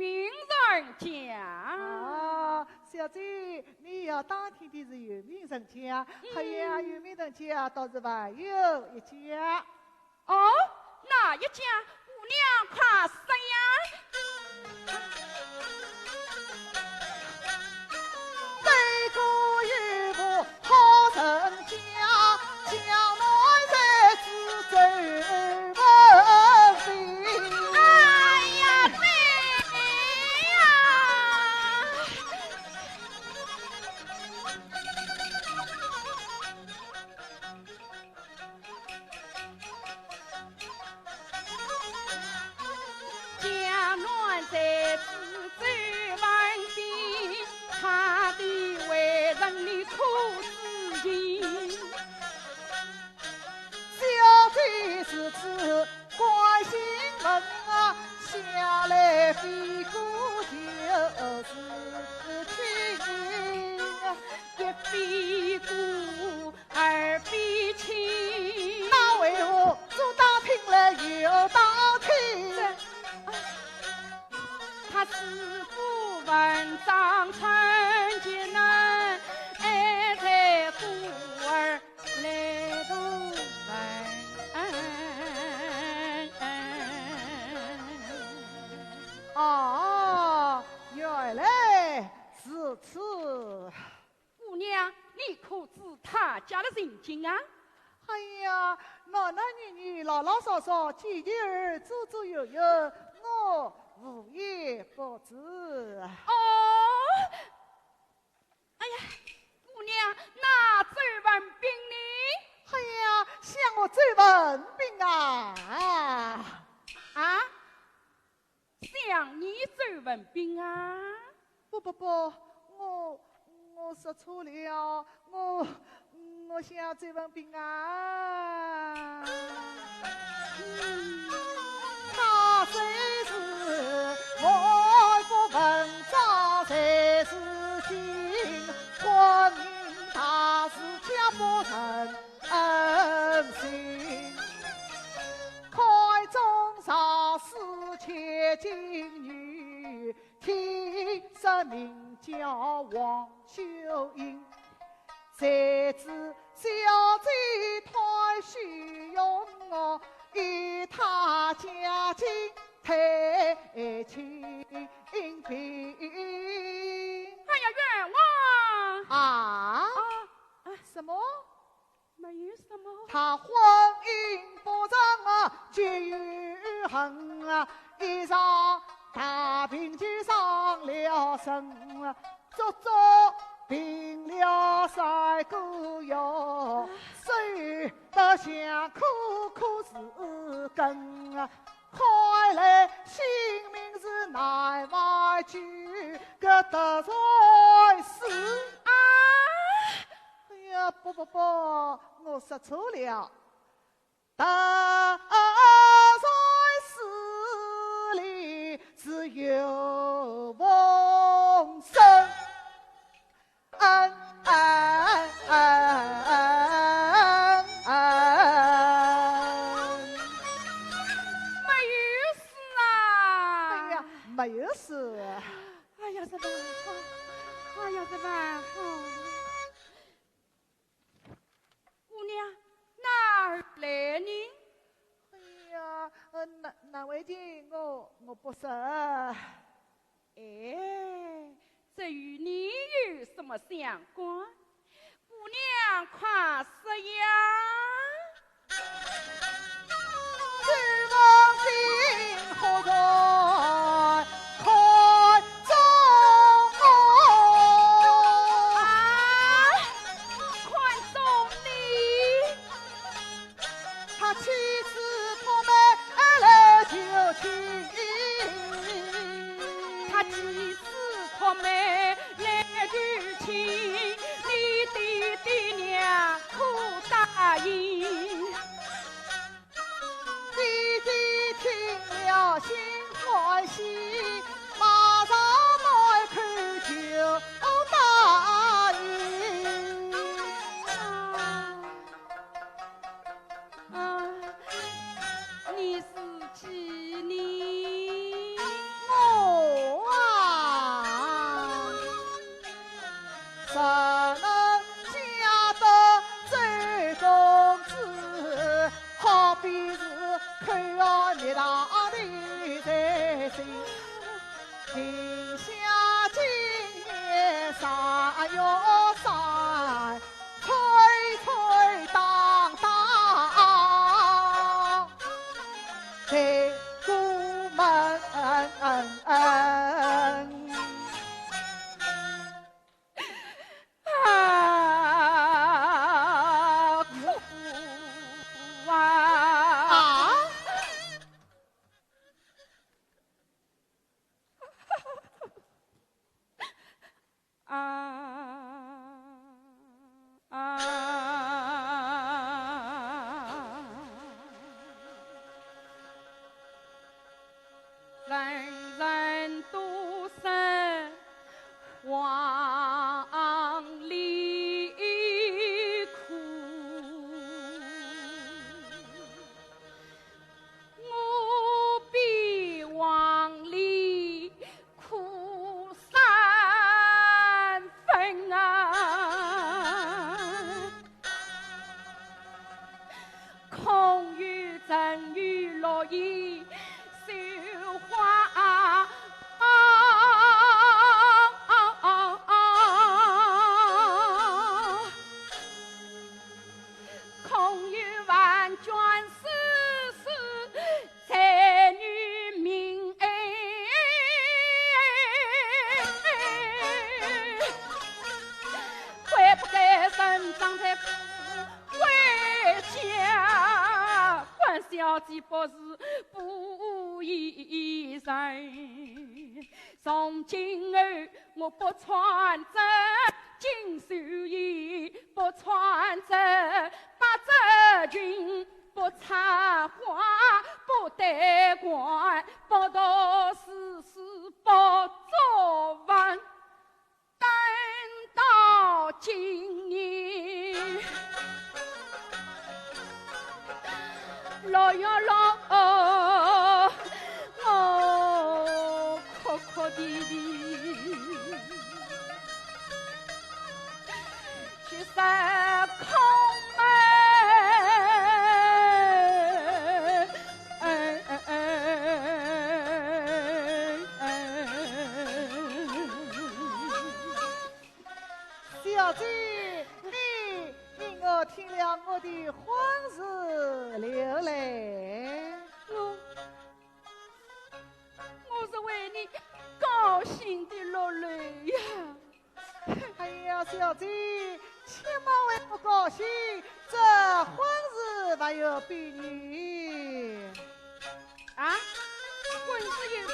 人家。啊，小姐，你要打听的是有名人家，哎呀，有名人家倒是还有一家。哦，哪一家？姑娘快说呀！这个有个好人家，江南才知走文凭。哎呀，对呀！江南才知走文凭，他的为人的苦事情。小姐是指关心人啊，下来飞过就是亲，一飞过，二飞亲。那为何左打听了右打听？他师傅文章成绩能，爱才故儿来读文。啊，原来是此。姑娘，你可知他家的情景啊？哎呀，男男女女，老老少少，几儿左左右右，我无一不知。哦，哎呀，姑娘，那周文斌呢？哎呀，像我周文斌啊！啊？像你周文斌啊？不，我说错了，我想周文斌啊。他虽是外国文章才是心，婚姻大事家不成心。开中上士千金女，天生名叫王秀英。才知小姐太虚荣哦，与他家境太清贫。哎呀，冤枉！啊？什么？没有什么。他婚姻不正啊，结与恨啊，一场大病就伤了身啊，足足病了3个月，睡得像苦是根啊，看来性命是难挽救，个得罪死啊！哎呀，不，我说错了，得罪死里是有风声。没有事啊！哎呀，没有事。哎呀，这办好！哎呀，这办好！姑娘，哪儿来呢？哎呀，难为情，我不识。哎，这与你有什么相关？姑娘，快说呀！母亲，他几次托媒来求亲，你的爹娘可答应？弟弟听了心欢喜，马上来看就答应。你是几年？我啊，怎能嫁得周公子？好比是看了热大的在心，天下今年啥哟啥，吹吹荡荡，在宫门。苦啊！人人都生黄里苦，我比黄里苦3分啊！空有真有落叶绣花空有万卷诗书才女名怪不该生长在富贵家，管小姐不是不义人。从今后我不穿着金绶衣，不穿着百褶裙，不插花，不戴冠，不读诗，不作文。等到今年6月6，我哭哭啼啼去拾空小姐，你因我听了我的婚事流泪，我是为你高兴的落泪呀！哎呀，小姐，千万为我高兴，这婚事还有比你啊，婚事有比？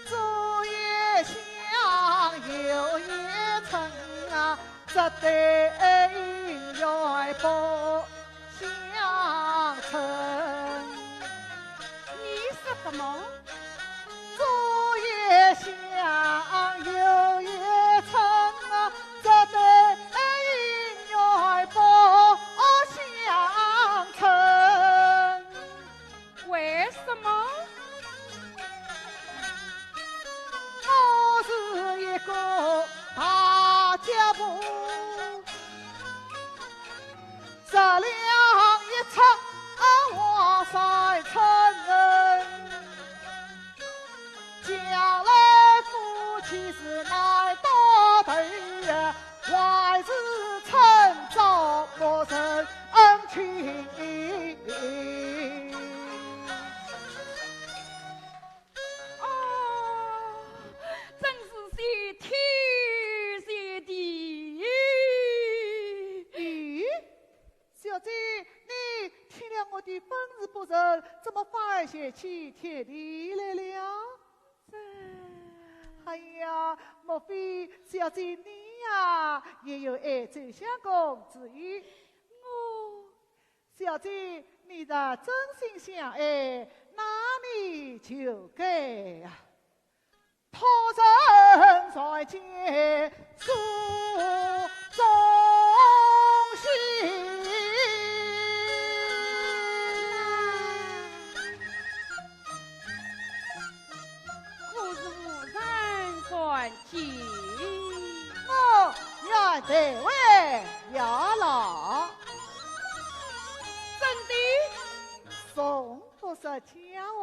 左也香，右也橙啊，这对姻缘不相称。你说什么？左也香，右也橙啊，这对姻缘不相称。为什么？我是一个大家婆，这两一出往山村，日不仁，怎么反而嫌弃田地来了？哎呀，莫非小姐你呀也有爱走相公之意？小姐，你若真心相爱，那你就该呀，托人在前诉衷心。可是无人关心，我愿这位了了。真的？送不是假话。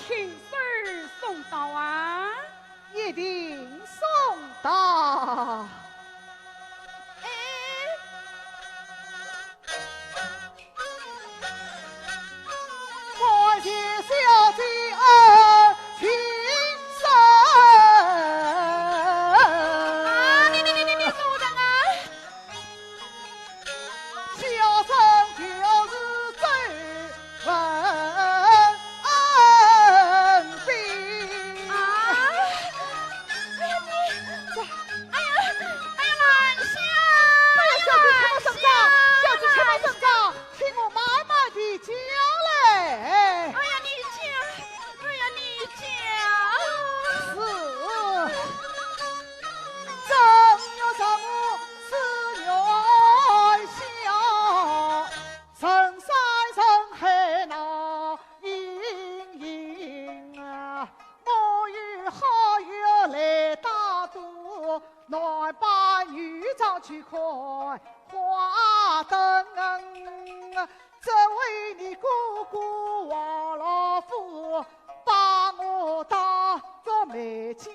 亲手送到啊！一定送到。感谢小姐恩情深。你说的啊！小生就是最去看花灯，这为你姑姑王老夫把我当作媒家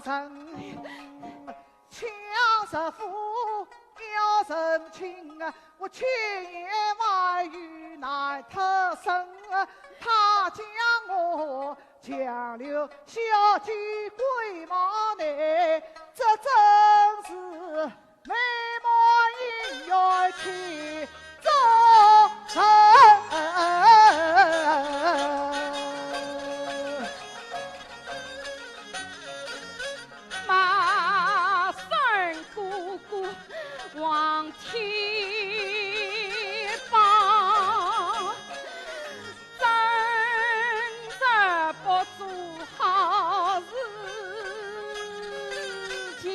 人，强媳妇要成亲，我千言万语难脱身，他将我强留小居闺房内，这真是美梦姻缘去做成。马生姑姑往天放，真是不做好事情，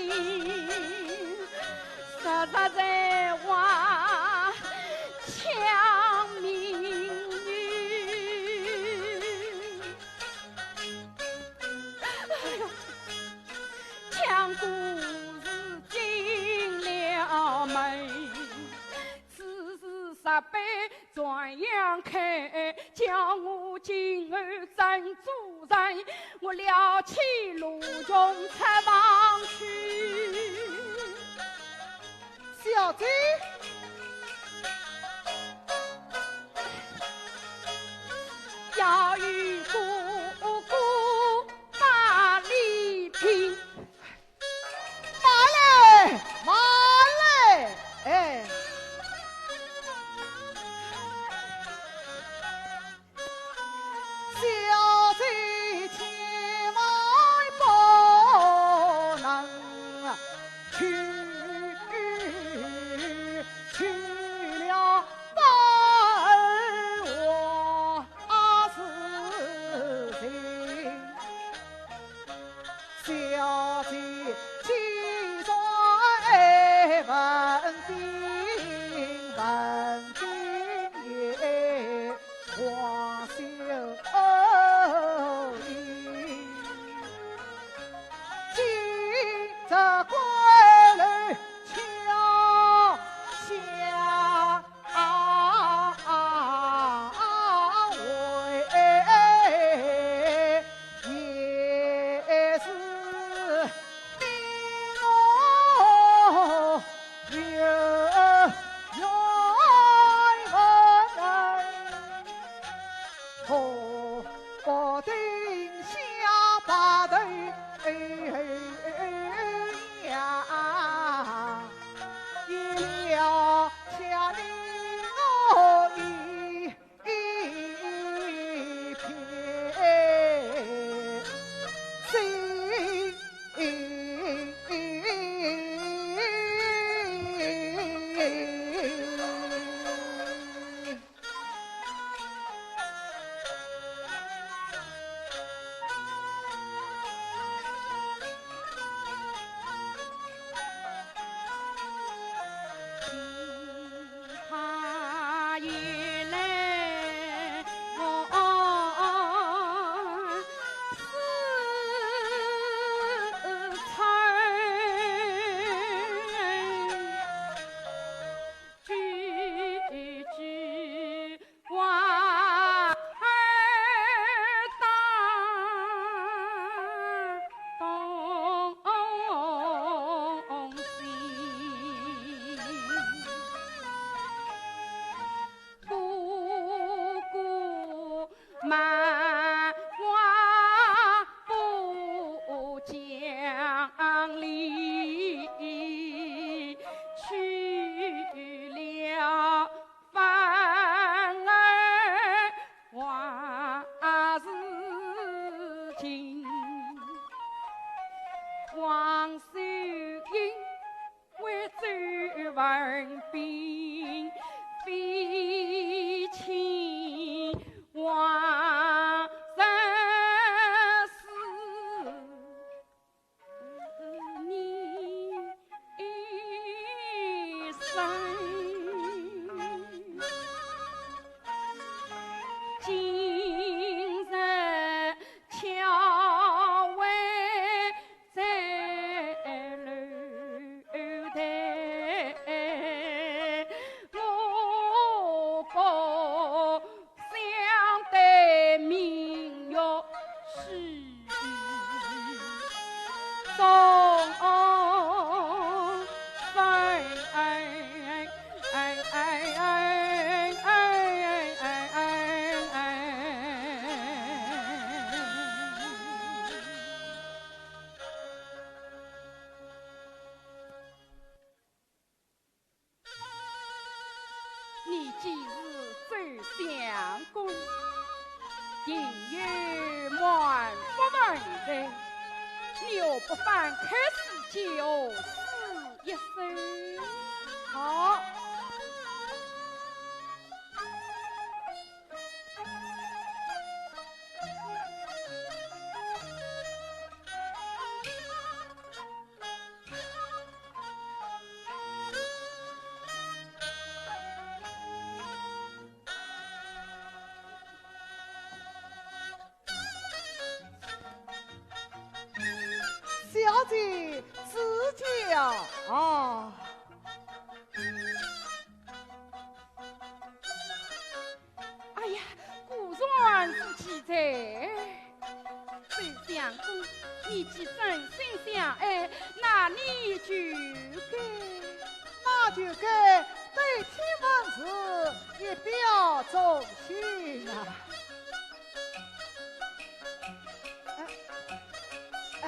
实在话抢命运。强故事进了门，此事十倍转样看，叫我今儿真做人，我撩起路中出房去。小姐，要与姑姑把礼品。慢嘞，哎，小姐千万不能去尽，王守英为周文斌，废寝王三思你生。今日巧为在楼台，我不想对明月许送你既是走相公，定有满不问罪，你又不妨开始就死一生。好，小姐指教啊！哎呀，果然是奇才！周相公，你既真心相爱，那你就该对天文事一表忠心啊！哎。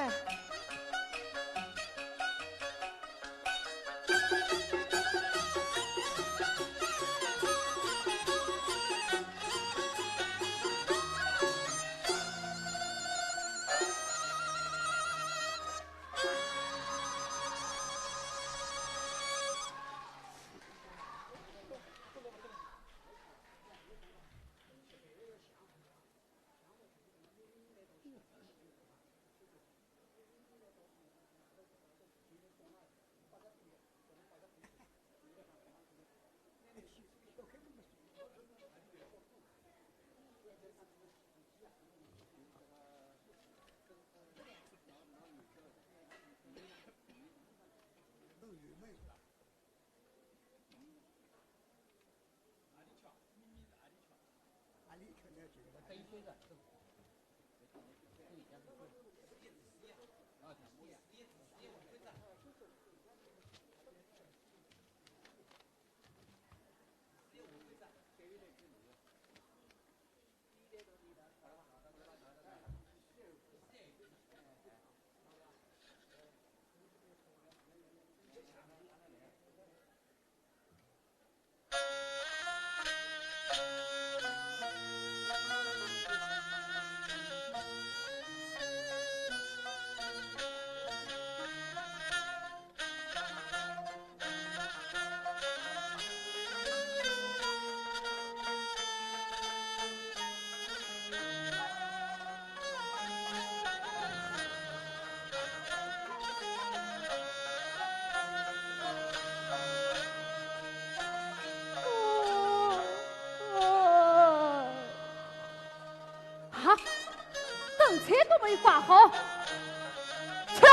车都没挂好，去！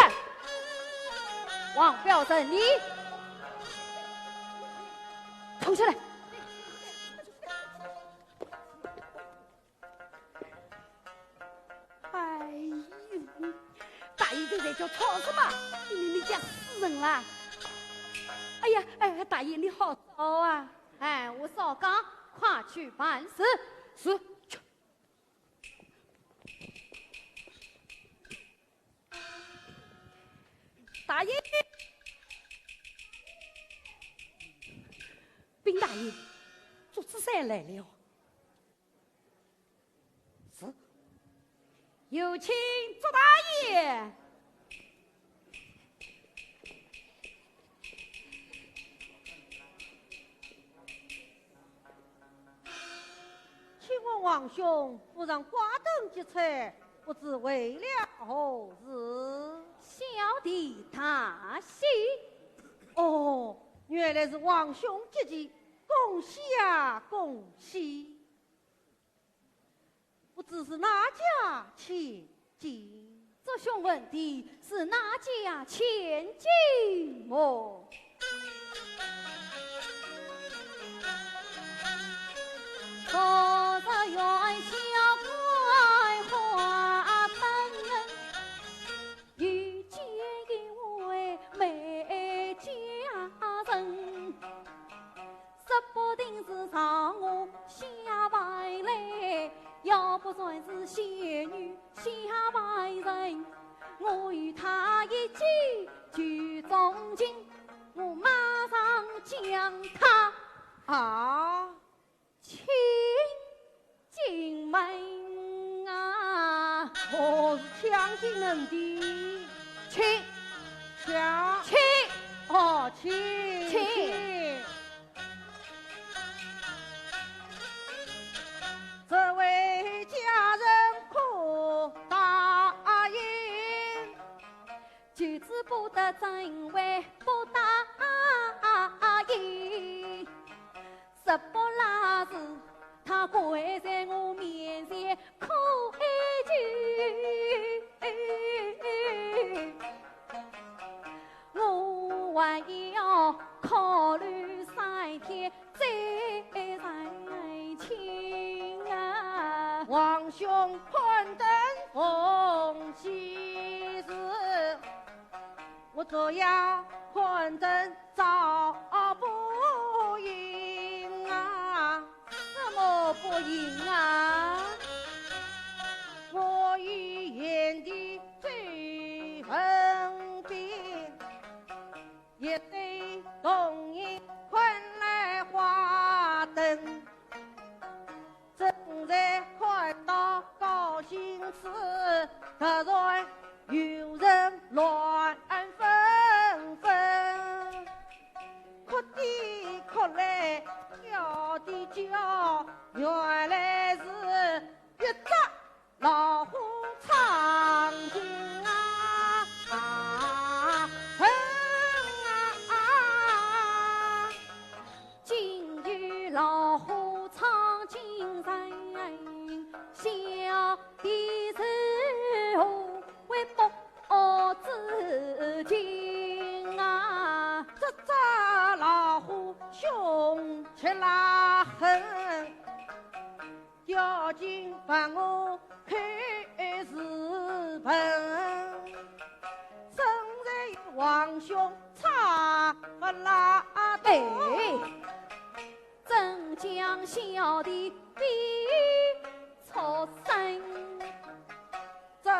王彪生，你冲下来！哎呦，大爷就在叫吵什么？你家死人了！哎呀，哎，大爷你好早啊！哎，我少刚，快去办事。是。大爷，禀大爷，祝子山来了。是，有请左大爷。请问王兄，夫人挂灯结彩，不知为了何事？小弟大喜。哦，原来是王兄吉吉，恭喜啊，恭喜！不知是哪家千金？这兄问的是哪家千金么？昨日元宵开花灯，遇见一位美佳人，说不定是让我下怀来，要不算是仙女下怀人。我与他一见就钟情，我马上将他请进门啊！我是强进人的，请强请哦，请请这位家人可答应？举止不得真为不答应，什不拉是他跪在我面前哭一句，我还要考虑3天再认亲啊！王兄宽登奉喜事，我这样宽登早不应啊！什么不应啊？我与眼的最分别，也得同饮困来花灯。正在看到高兴时，突然有人乱纷纷，哭的哭来，叫的叫，原来是一只老虎藏进城啊！金鱼老虎藏进城，小弟是何为不知情啊？这只老虎凶吃辣狠，要紧把我看视频。生在王兄差不拉哎倒，真将小弟逼出生。这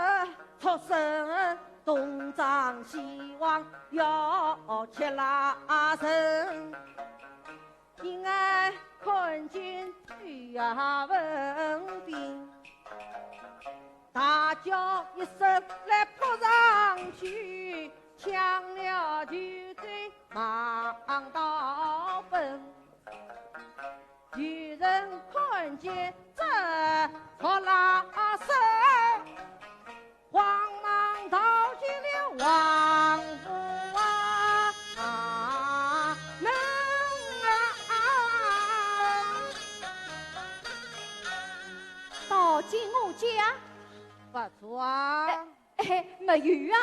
畜生东张西望，要吃拉人。因爱看见女呀文兵，大叫一声来扑上去，抢了就追忙到奔。有人看见这拖拉车，慌忙逃进了王府门到进我家，不错啊！没有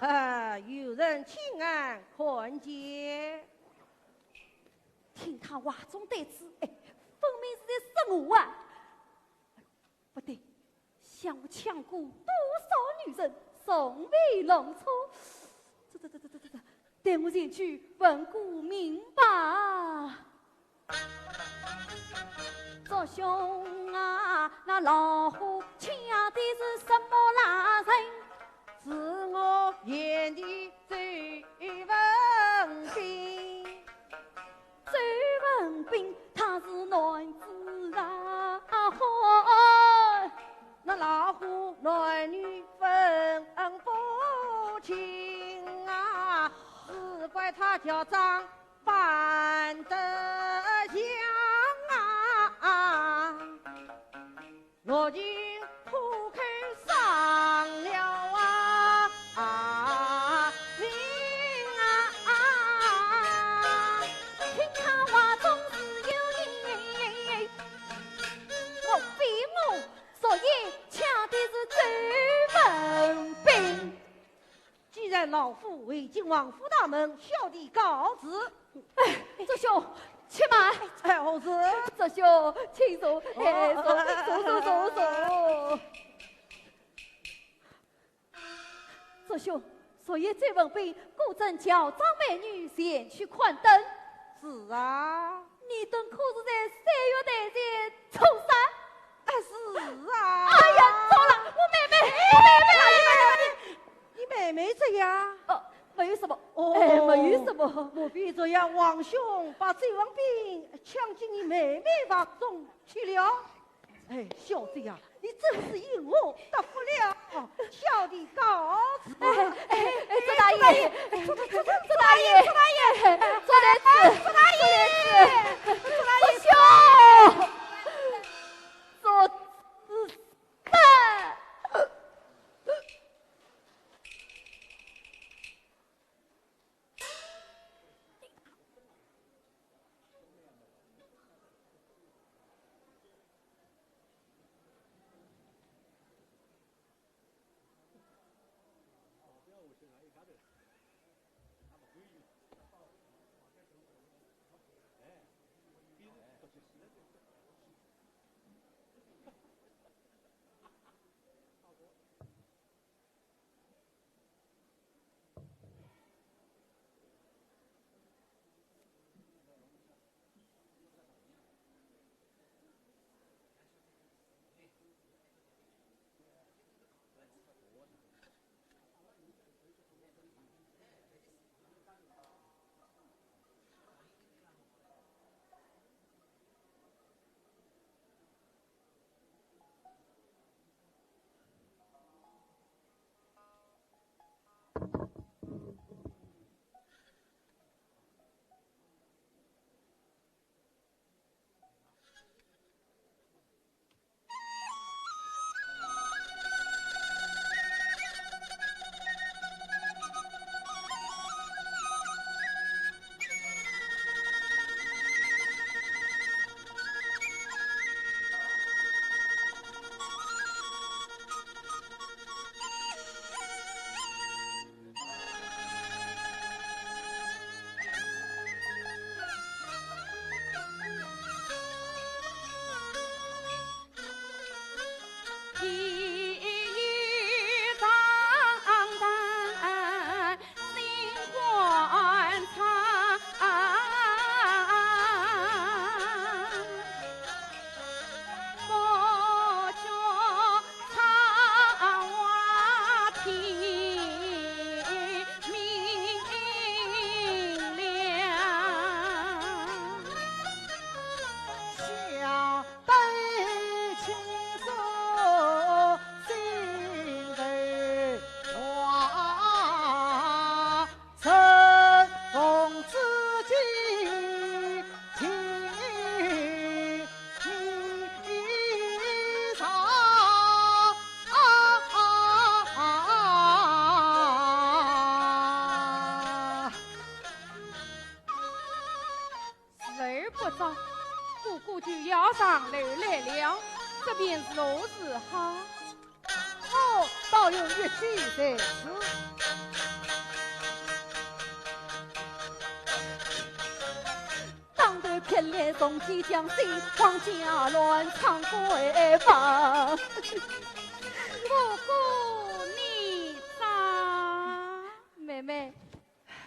啊？有人亲眼看见，听他话中带刺，分明是在说我啊！不对，向我抢过多少女人，送为龙车？这，带我前去问个明白。这兄啊，那老虎抢的是什么拉人？是我眼的最文兵。周文斌，他是男子啊！那老虎男把家长办得强啊，如今铺开上了命啊，听他话总是有理，我非我，所以抢的是周文斌。既然老夫未经王府大门，小弟告辞。周兄，且慢。太后是周兄，请坐。坐。周兄，昨夜周文斌故正叫张美女前去宽登。是啊，你等可是在3月台前冲山？是啊。哎呀，糟了，我妹妹了，你妹妹这样？没有什么，没有什么。莫非这样，王兄把周文斌抢进你妹妹房中去了？哎，小子呀，你真是引我得不了，小弟告辞。周大爷，周大爷，周大爷，兄，周子三。上楼来了，这便是如此好。哦，倒有乐器在此。当头偏脸送起江西，黄家乱唱归房。姑姑你早，妹妹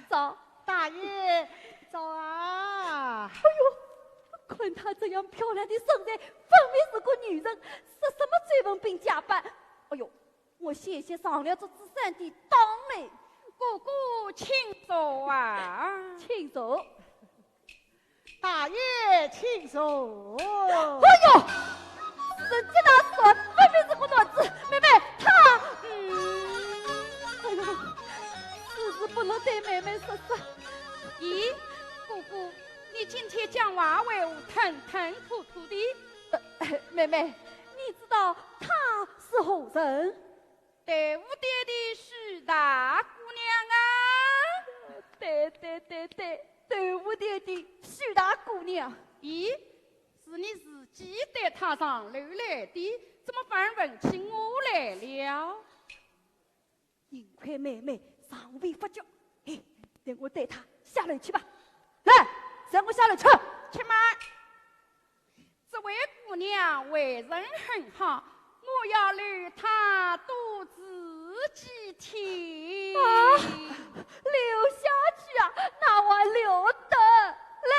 早，大爷早啊！看她这样漂亮的身材，分明是个女人，是什么追文兵假扮？哎呦，我险些上了这紫山的当嘞！姑姑请坐啊，请坐。大爷请坐。哎呦，人家那说分明是个女子，妹妹她，哎呦，事事不能对妹妹说。咦，姑姑，你今天讲话为何吞吞吐吐的？妹妹，你知道她是何人？对屋店的许大姑娘啊！对屋店的许大姑娘。咦，是你自己在塔上留来的，怎么反而问起我来了？幸亏妹妹尚未发觉，嘿，等我带她下楼去吧。来，让我下楼去。且慢，这位姑娘为人很好，我要留她独自几天。留下去啊，那我留得。来，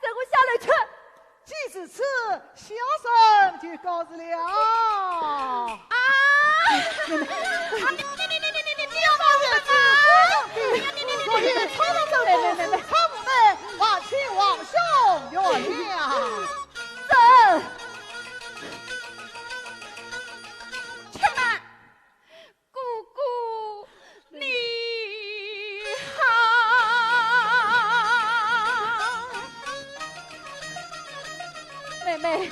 让我下楼去。既至此，小生就告辞了。啊！妹妹，你要把我所以草上走步，草木内望亲望兄原谅。走。且慢，姑姑你好。妹妹，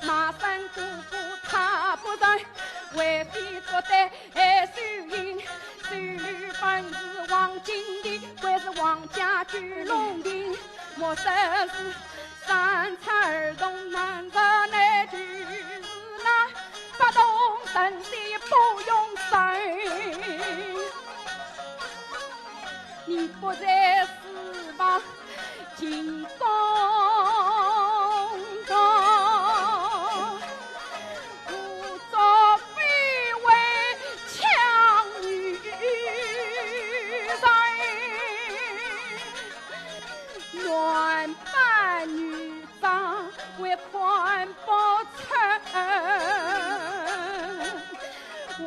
马三姑姑她不在，为非作歹受刑。手里本是王金的，还是王家聚龙庭。莫说是三才儿童难得那就是那不动神的不用神。你不在四方进宫中，故作非为强女人，原扮女装为宽不成，还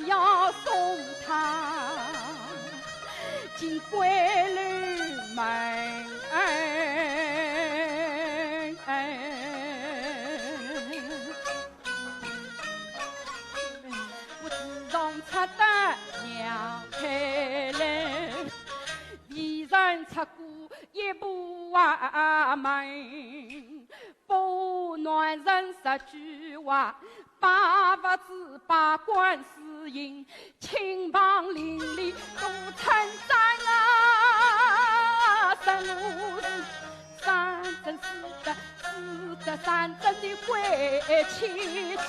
要送她进闺女门。我自从出得娘胎来，为人出过一步门，不男人十句话，八不子把官司赢，亲朋邻里都称赞啊！生我是三真四得三真的贵千金，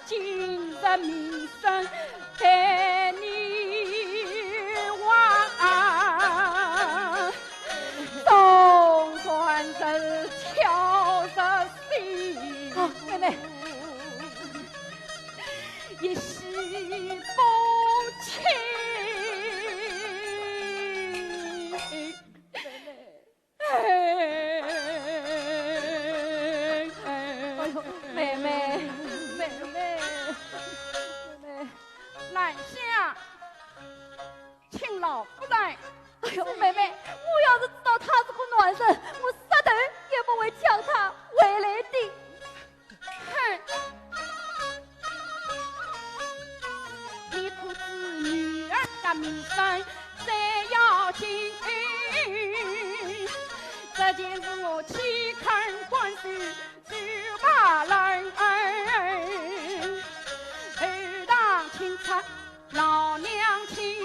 今日名声待你忘，总算是悄着心。妹妹，一夕不清。妹妹，兰香，请老夫人。哎呦，妹妹，我要是知道他是个男人，我杀头也不会抢他回来的。哼！你可知女儿的名声最要紧？这件事我岂肯管事就罢了。二当亲察老娘亲，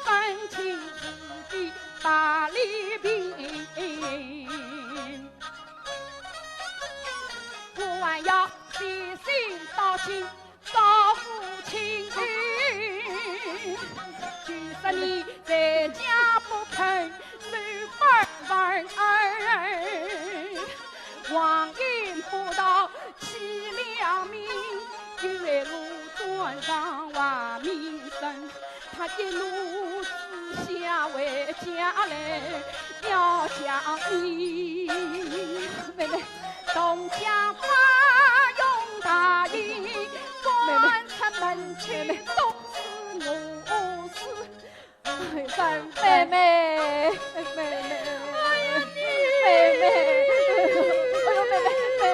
分清自己把理平。我还要细心道亲告父亲，就是你在家不肯守本分，光阴不到起了名，月路端上话名声，他一路之下为家来要讲义。妹妹，东江花用大衣，关出门去都是我事。妹妹，哎呀你，妹妹，哎呦妹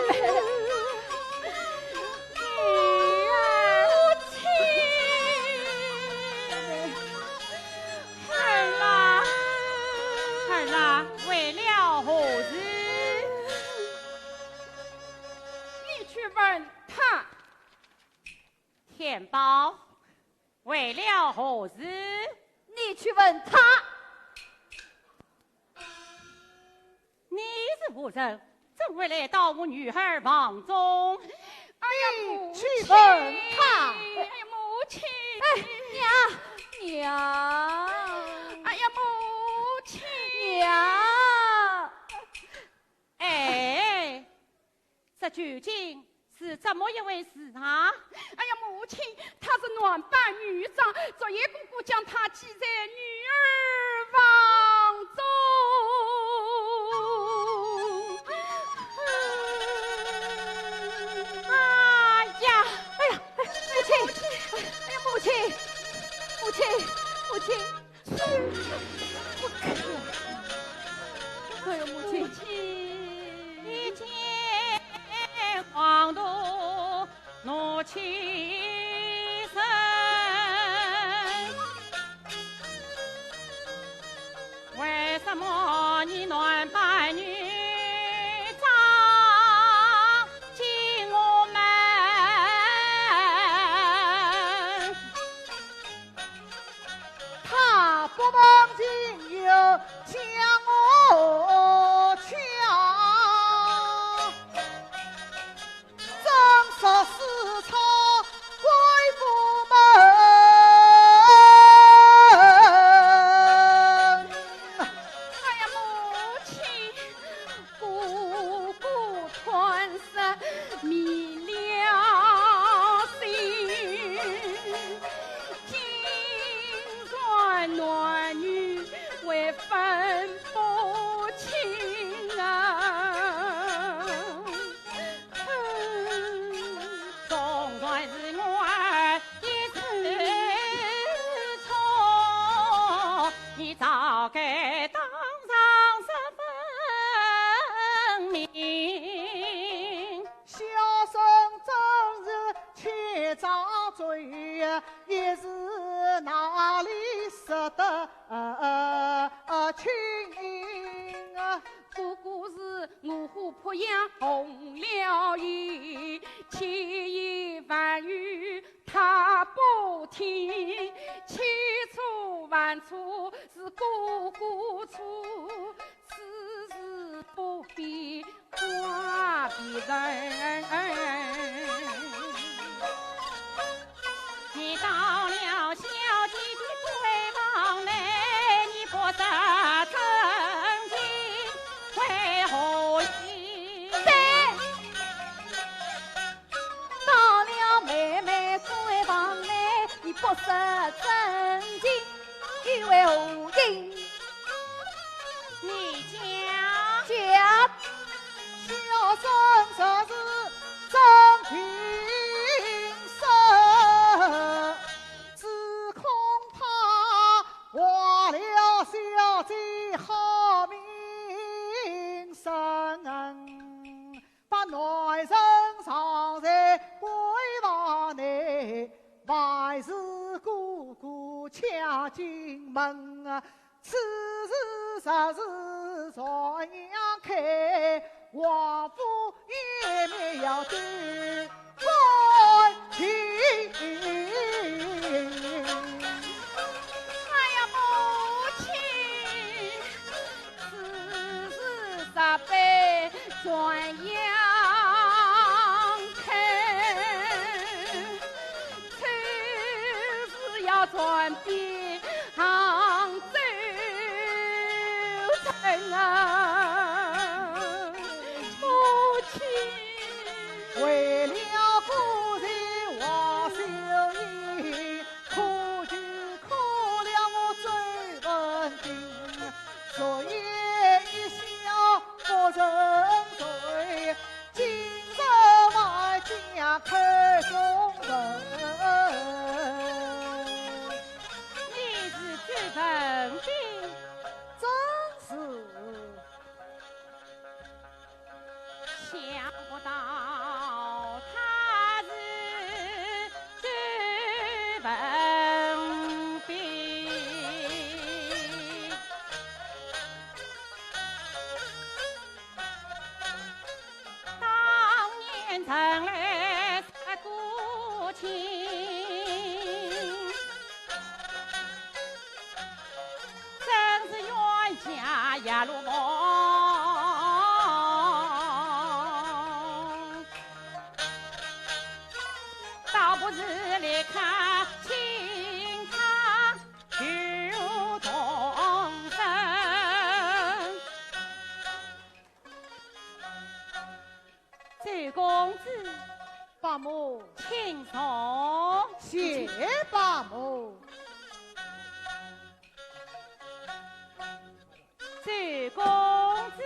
妹，你儿亲。了何事？你去问他。你是何人？怎会来到我女儿房中？哎呀，母去亲！问他。哎呀，母亲！娘，哎呀，母亲！娘，哎，这究竟是怎么一回事啊？哎呀，母亲，她是男扮女装，昨夜姑姑将她系在女儿房中。哎呀，哎呀，母亲，哎呀，母亲，母亲，母亲，哎呀，母亲，一见黄土怒气生，为什么你男扮女装进我门？他不忘今有将我抢，正说私闯贵妇门。哎呀，母亲，姑姑吞食迷了心，今然男女为分不清啊！总算是我儿一次错，你早该当上十分明。小生真是欠账罪，也是哪里舍得亲啊？姑姑是五虎扑羊红了眼，千言万语他不听，千错万错是姑姑错，此事不必怪别人。你到了小姐的闺房内，你不得正经为何意？到了妹妹闺房内，你不识真情，因为何因？你讲小生这是真情深，只恐怕坏了小姐好名声，把男人藏在闺房内，还是姑姑抢进门啊！此事实是朝阳开，王府也没要对关情。哎呀，母亲，此事实被转阳开，此事要转变杭州城啊，母亲。为了故人王秀英，可就可了我最稳定，昨夜一笑不成罪，今日外家看中人。你是最稳定，真是呀路梦，倒不是来看清他救众生。周公子，伯母，请坐。谢伯母。周公子，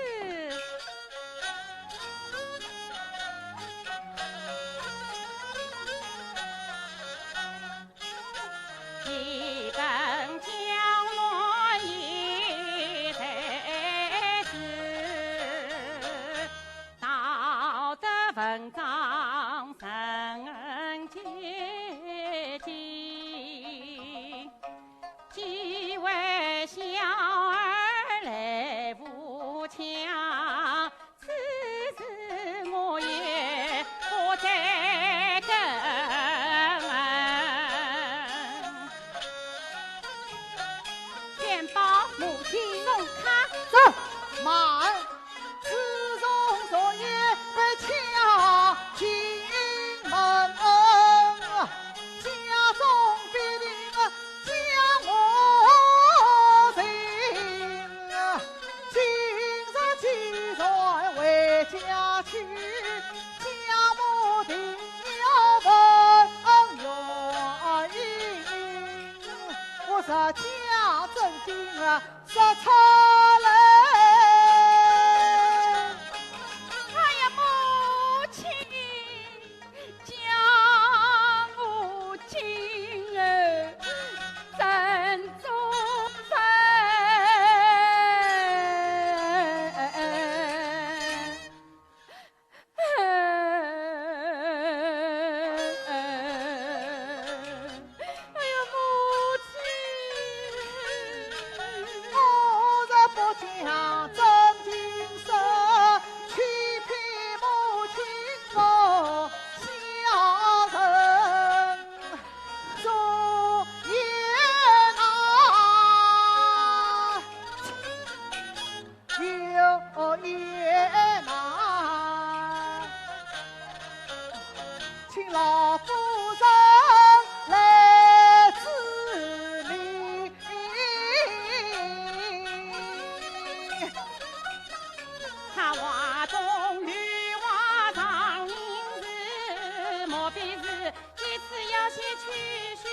一本江乱一代子，道德文章神接近，几位小儿来扶墙，此事我也不再跟问。天宝母亲送卡走，慢！此中昨夜被抢进门，家中必定将我擒。今日既然回家去，家母定要问原因。我是家正经说出来。哎呀，母亲，将母亲珍重请老夫人来治理。他话中语话上音字，莫非是这次要先去修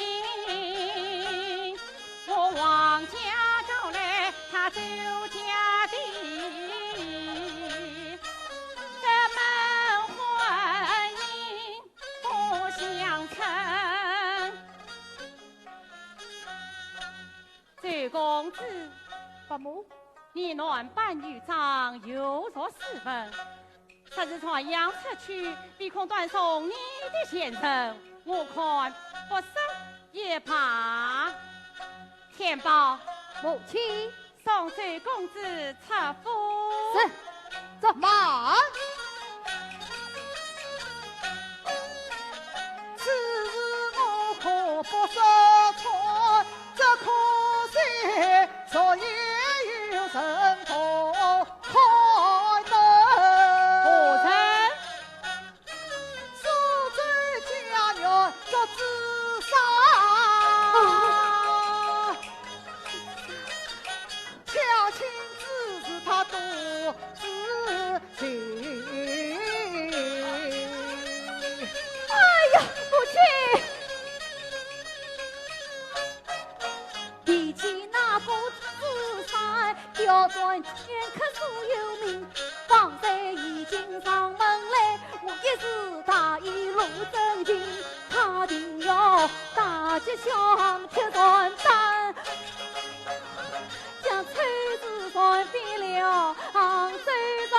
营？我王家招来他周家的，这门婚姻不相称。周公子，伯母，你男扮女装，有所私愤，这是传扬出去，必恐断送你的前程。我看不杀也怕。天宝，母亲送周公子出府。是，走。慢！此事我可不识错，只可惜昨夜有人头开门。何人？苏州家园做自杀，巧亲只是他独自情。哎呀，母亲！比起那个自杀，刁钻剑客所有名，方才已经上门来，我也是大意路正经，他定要大吉祥贴传单，将崔子传遍了杭州城。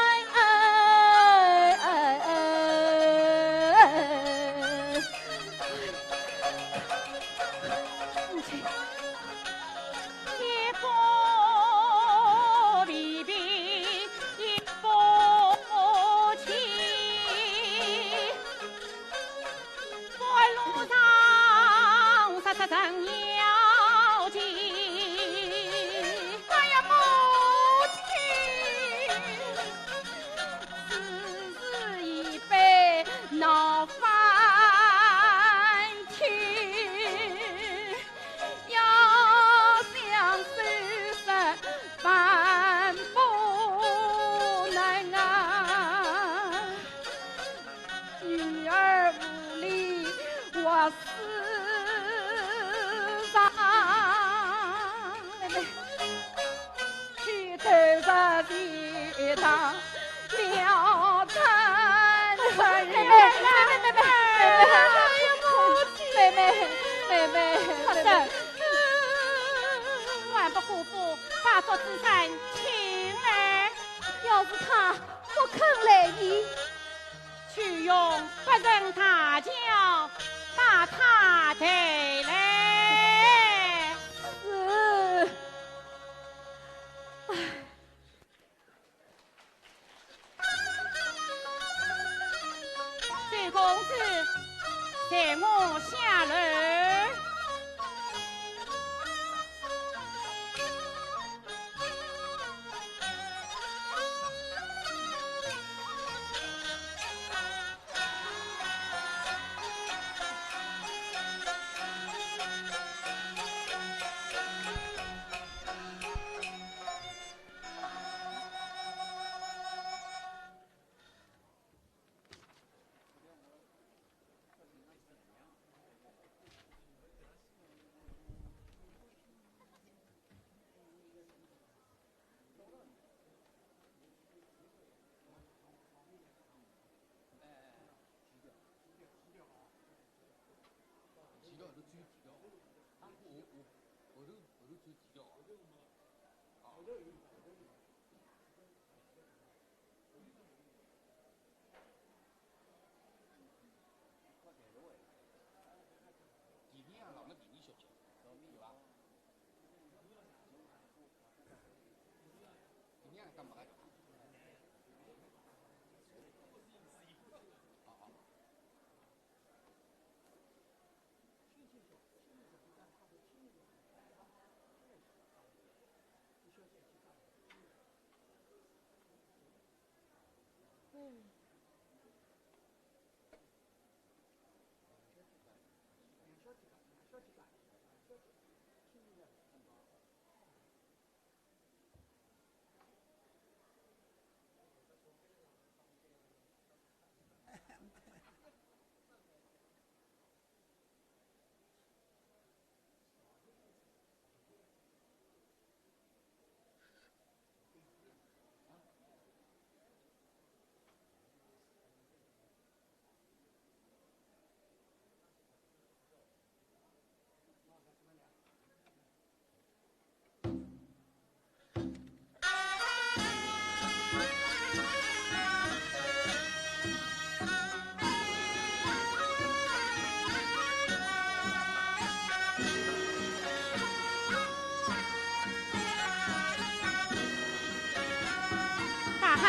母亲。一步离别，一步情。半路上杀真要紧。地堂了成人。妹，万不辜负把作之山请来。要是他不肯来意，去用不认他教，把他带来。是，孙公子，带我下楼。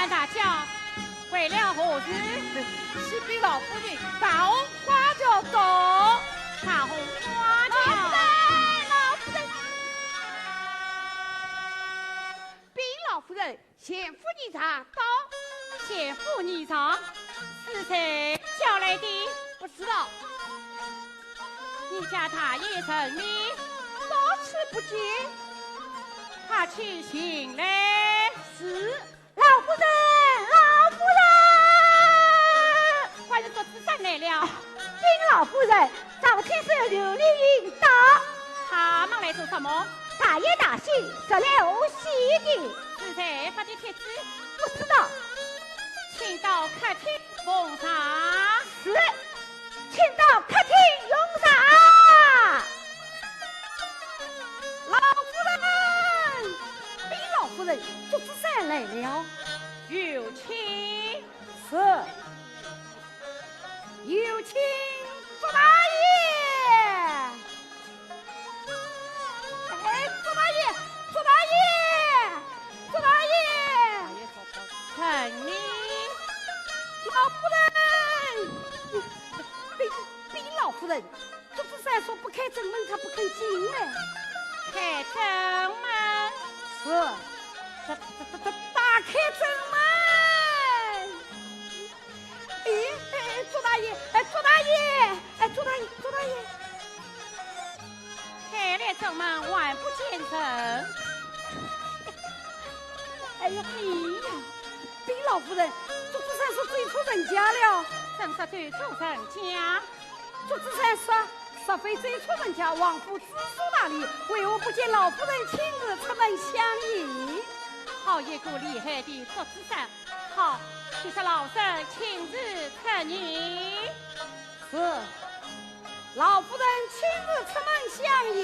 大叫为了何事？启禀老夫人，大红花轿到。大红花轿，老夫人，禀老夫人，贤妇女茶到。贤妇女茶是谁叫来的？不知道。你家他也成礼，到此不见。他去行来。是。老夫人，老夫人，快点做子山来了。禀老夫人，早天是琉璃引导。他们来做什么？大爷大喜，说来无喜的。是谁发的帖子？不知道。请到客厅奉茶。是，请到客厅用茶。老夫人，禀老夫人，祝子山来了。有请。是。有请朱大爷。哎，朱大爷，朱大爷，朱大爷，承礼。老夫人，禀老夫人，朱子山说不开正门，他不肯进来。开正门。是。打开正门。哎，朱大爷，朱大爷，朱大爷，朱大爷，开了正门，万不见人。哎呀，禀老夫人，朱子山说追出人家了。正是追出人家。朱子山说非追出人家，王府知书那里，为何不见老夫人亲自出门相迎？好好一个厉害的做子山。好，就是老身亲自承迎。是，老夫人亲自出门相迎。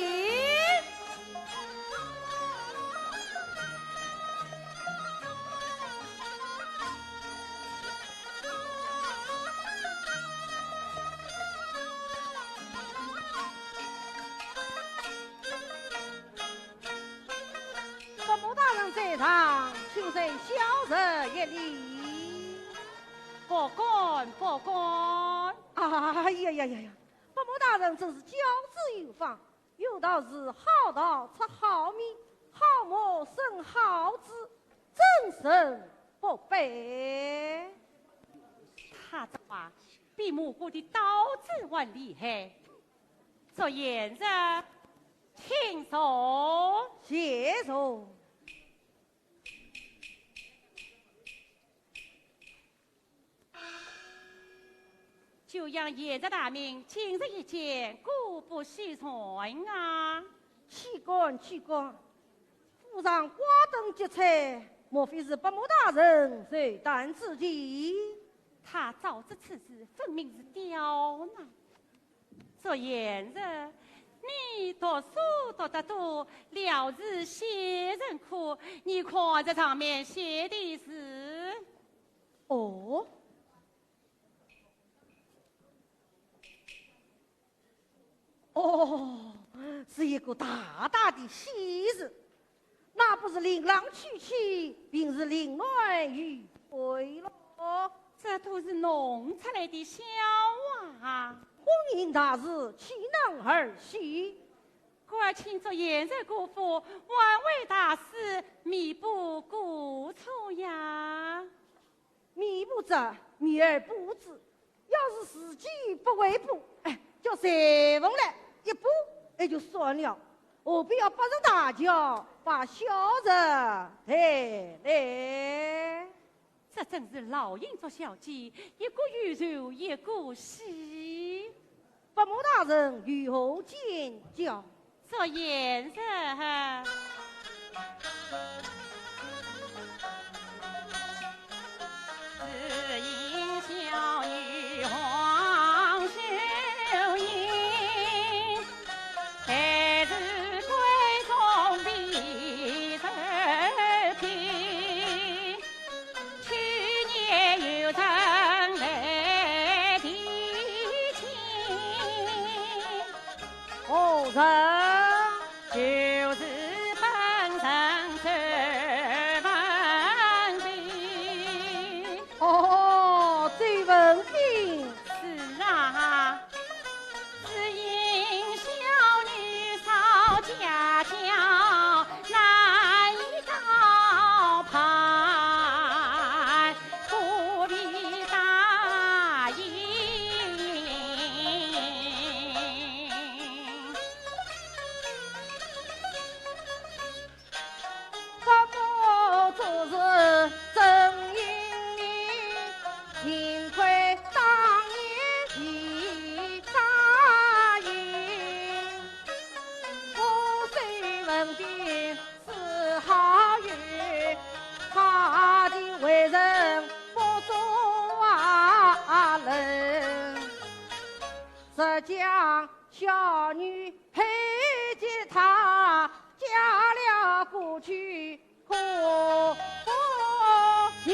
伯母大人在场，请随小人一礼。不敢，不敢。哎呀呀呀呀！伯母大人真是教子有方，有道是好道出好名，好母生好子，真神不卑。他这话比蘑菇的刀子还厉害。这颜色，请坐。谢坐。就让颜色大名今日一见，固不虚传啊！岂敢岂敢！府上瓜灯结彩，莫非是伯母大人随担之计？他早知此事，分明是刁难。这颜色，你读书读得多，了知写人苦。你看这上面写的是？哦。哦，是一个大大的喜事，那不是琳琅曲奇，便是凌乱于会了。这都是弄出来的笑话。婚姻大事，岂能儿戏？怪请做颜色姑父，万为大事，弥补过错呀。弥补者，弥而不之。要是自己不为补，叫随风来一补，也就算了，何必要把人大叫，把小人抬来？这真是老鹰捉小鸡，一个鱼肉一个喜。伯母大人如何见教？这颜色哈。只因小女黄秀英，还是闺中比人品。去年有人来提亲，何人？就是本身这文笔。哦，这文凭是啊，只因小女少家教，难以高攀，不必答应。伯母做事真英明，幸亏当年提答应。我虽文凭是好语，他的为人不做人，只将小女配给他，嫁了过去可不行。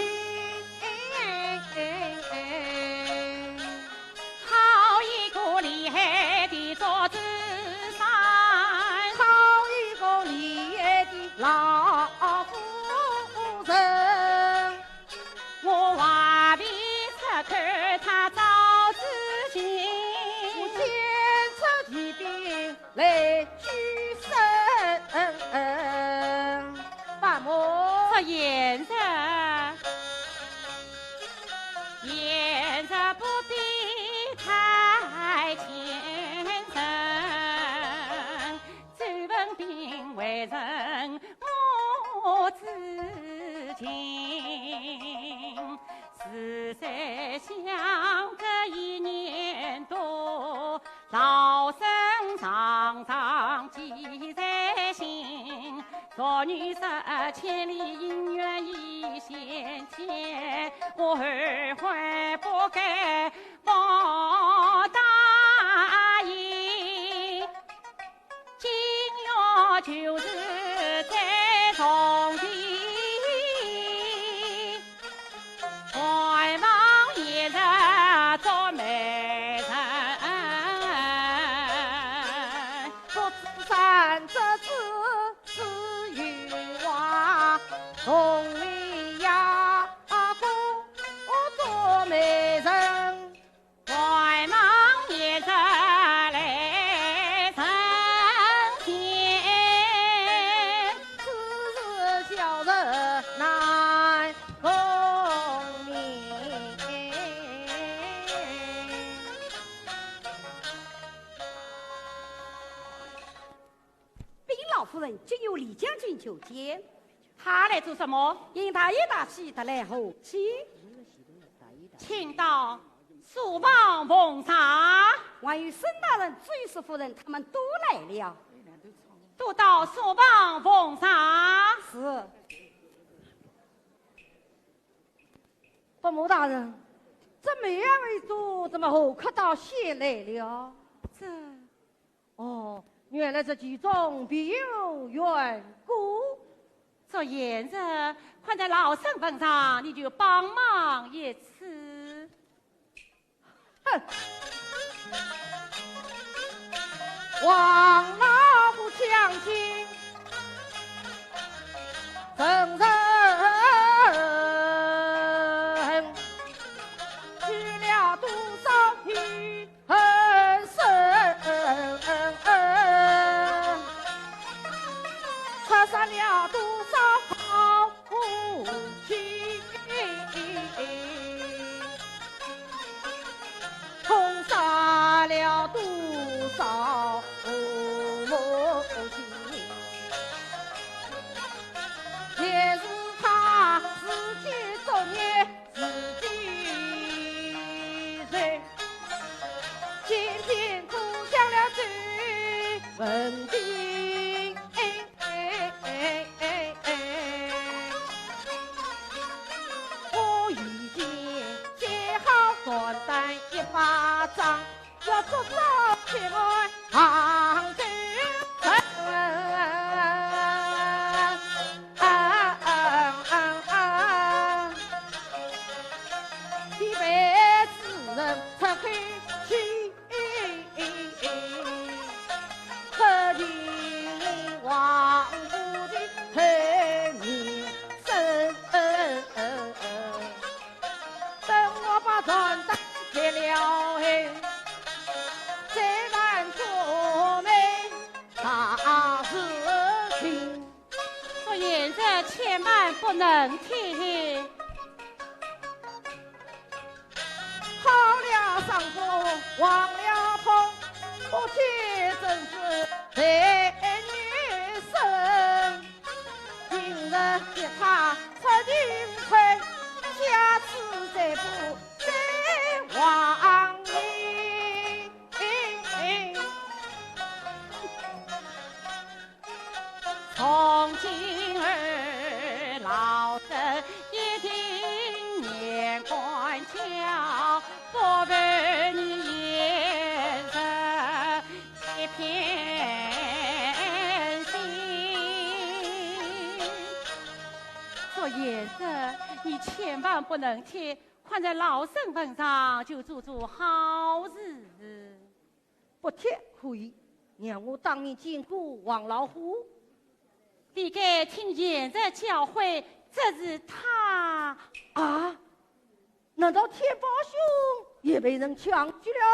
好一个厉害的做子山，好一个厉害的老夫人，我话必出口他早知情。我先出提兵来举身，伯母这颜色，颜色不必太虔诚，周文彬为人我知情。实在想这一年多，老身常常记在心。昨女婿千里姻缘已显现，我儿还不该报答应。今要就是在重庆，外望一日做媒人。做子山这子是玉娃，同里呀公做媒人，外望一日来成仙，此事小人难共鸣。禀老夫人，今有李将军求见。他来做什么？因大爷大喜得来后请。请到蜀王奉上。还有沈大人、朱御史夫人，他们都来了。都到蜀王奉上。是。伯母大人，这梅样一族怎么后客到先来了？这哦，原来这其中必有缘故。这炎日困在老身份上，你就帮忙一次。哼！王老不相信，真人去了多少余生，擦杀了多少好夫妻，痛杀了多少母亲，也是他自己作孽自己罪，偏偏走向了最问题。我已经写好传单一巴掌，要做到去爱杭州一辈子人拆开去，可怜亡夫的黑名声。等我把传单写了再来做媒大事情。这炎日千万不能听。好了伤风忘了痛，不去真是在女生。今日一他出进退，下次再不再忘你。从今儿老身一定年关桥，不为你眼神一片心。这眼神你千万不能贴，看在老身份上就做做好事。不贴可以，让我当面见过王老虎。你该听言的教诲，这是他啊？难道天宝兄也被人抢去了？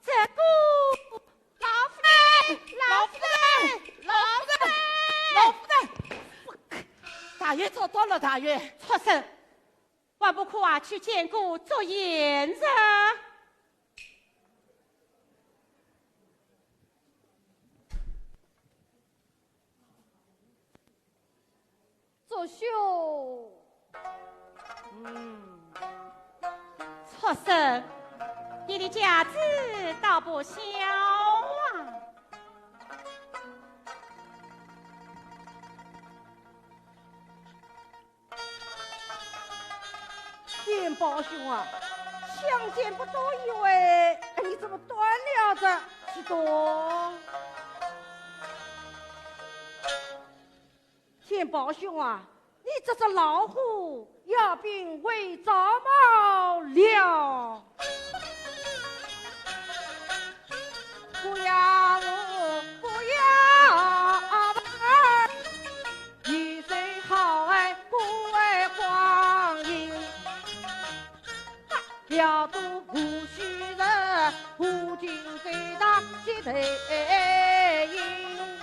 这个老夫人，老夫人，老夫人，大爷找到了，大爷。畜生，还不快去见过做言人？作秀，畜生，你的架子倒不小啊！天宝兄啊，相见不多一位，你怎么端了着去多？天宝兄啊，你这只老虎要病为着毛了。不要不要问，雨水好爱不爱光阴，了都不许人，不仅给他接头音。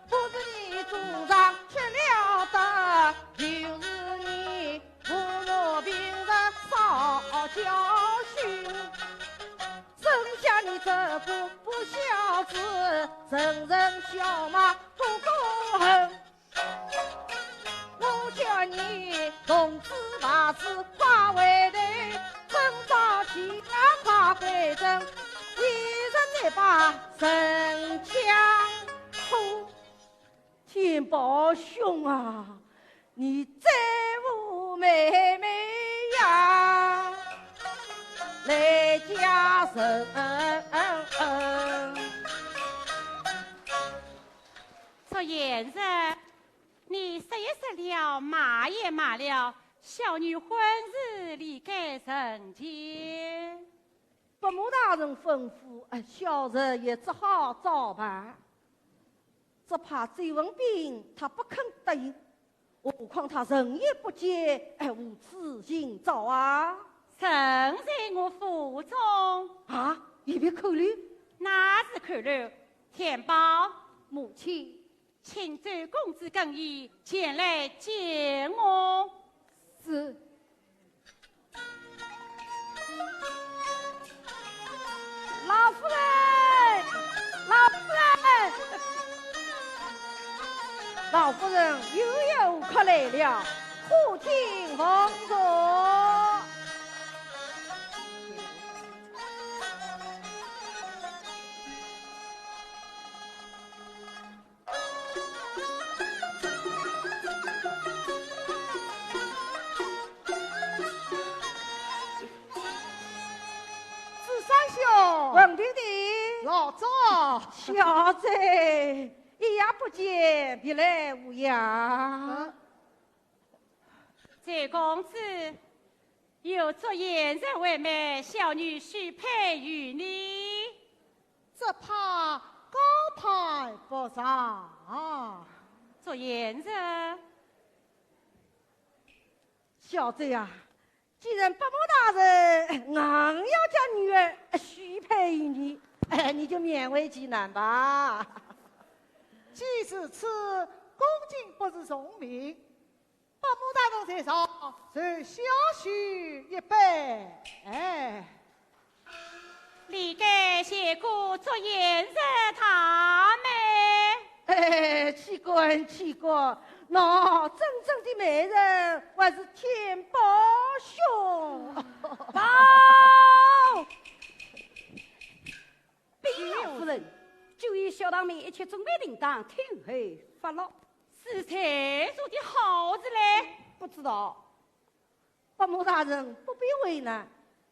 不是你主张吃了的，就是你父母病人少教训。生下你这个不孝子，人人笑骂不公恨。我叫你同志把子跨回来，征召其他跨回征，一人再把神枪出。天宝兄啊，你再无妹妹呀，来家人。这言人，你说也说了，骂也骂了，小女婚日里该人间。伯母大人吩咐，小人也只好照办。只怕追文斌他不肯答应，何况他人也不见，无此寻找啊！曾在我府中啊，你别考虑，哪是考虑？天宝母亲，请周公子更衣前来见我。是。老夫人，老夫人，老夫人有有客来了，户听奉坐。文弟弟，老赵，小贼，一夜不见，别来无恙。周公子，有昨言人为媒，小女许配与你。只怕高攀不上。昨言人，小贼啊！既然伯母大人硬要将女儿许配于你，你就勉为其难吧。既是此，恭敬不是从命。伯母大人在上，就小许一杯。理该谢过昨言人他们。奇怪奇怪，那真正的媒人还是天宝兄。报，禀老夫人，就以小堂妹一切准备定当，听候发落。是谁做的好子嘞？不知道。伯母大人不必为难，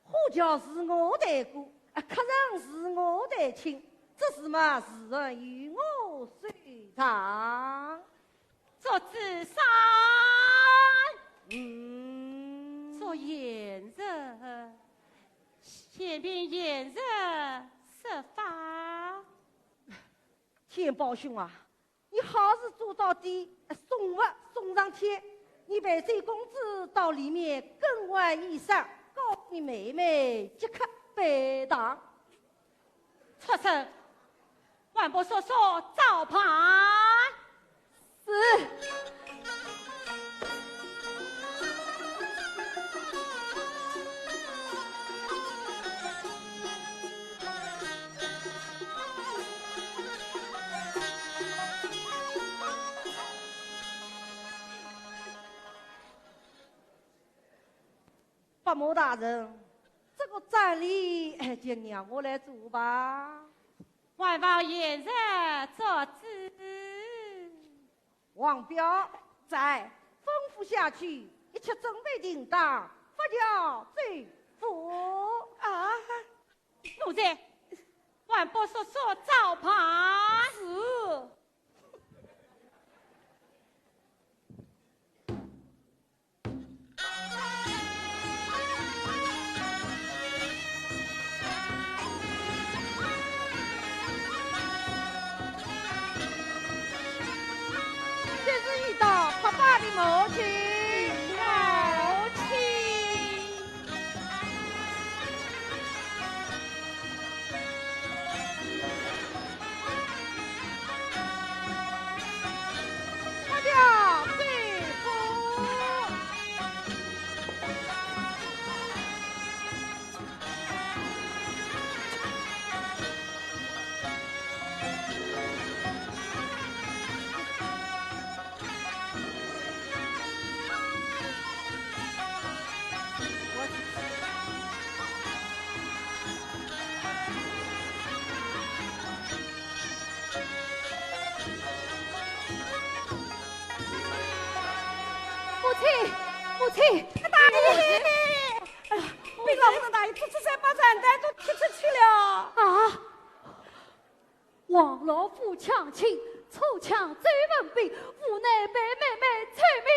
呼叫是我代过，客人是我代请，这事嘛，事人与我随常。做子上，做言人，先凭言人设法。天宝兄啊，你好事做到底，送物送上天。你陪周公子到里面更换衣裳，告你妹妹即刻拜堂。出声，万不说说招牌。是。伯母大人，这个葬礼就让我来做吧。万望言人做主。王彪在吩咐下去，一切准备定当，叫罪妇啊！奴才，万伯叔叔早爬是。这是遇到他爸的母亲。母亲，大爷！哎呀，被老夫人大爷这次才把咱带都踢出去了啊！王老夫强亲，楚强追文兵，无奈被妹妹催命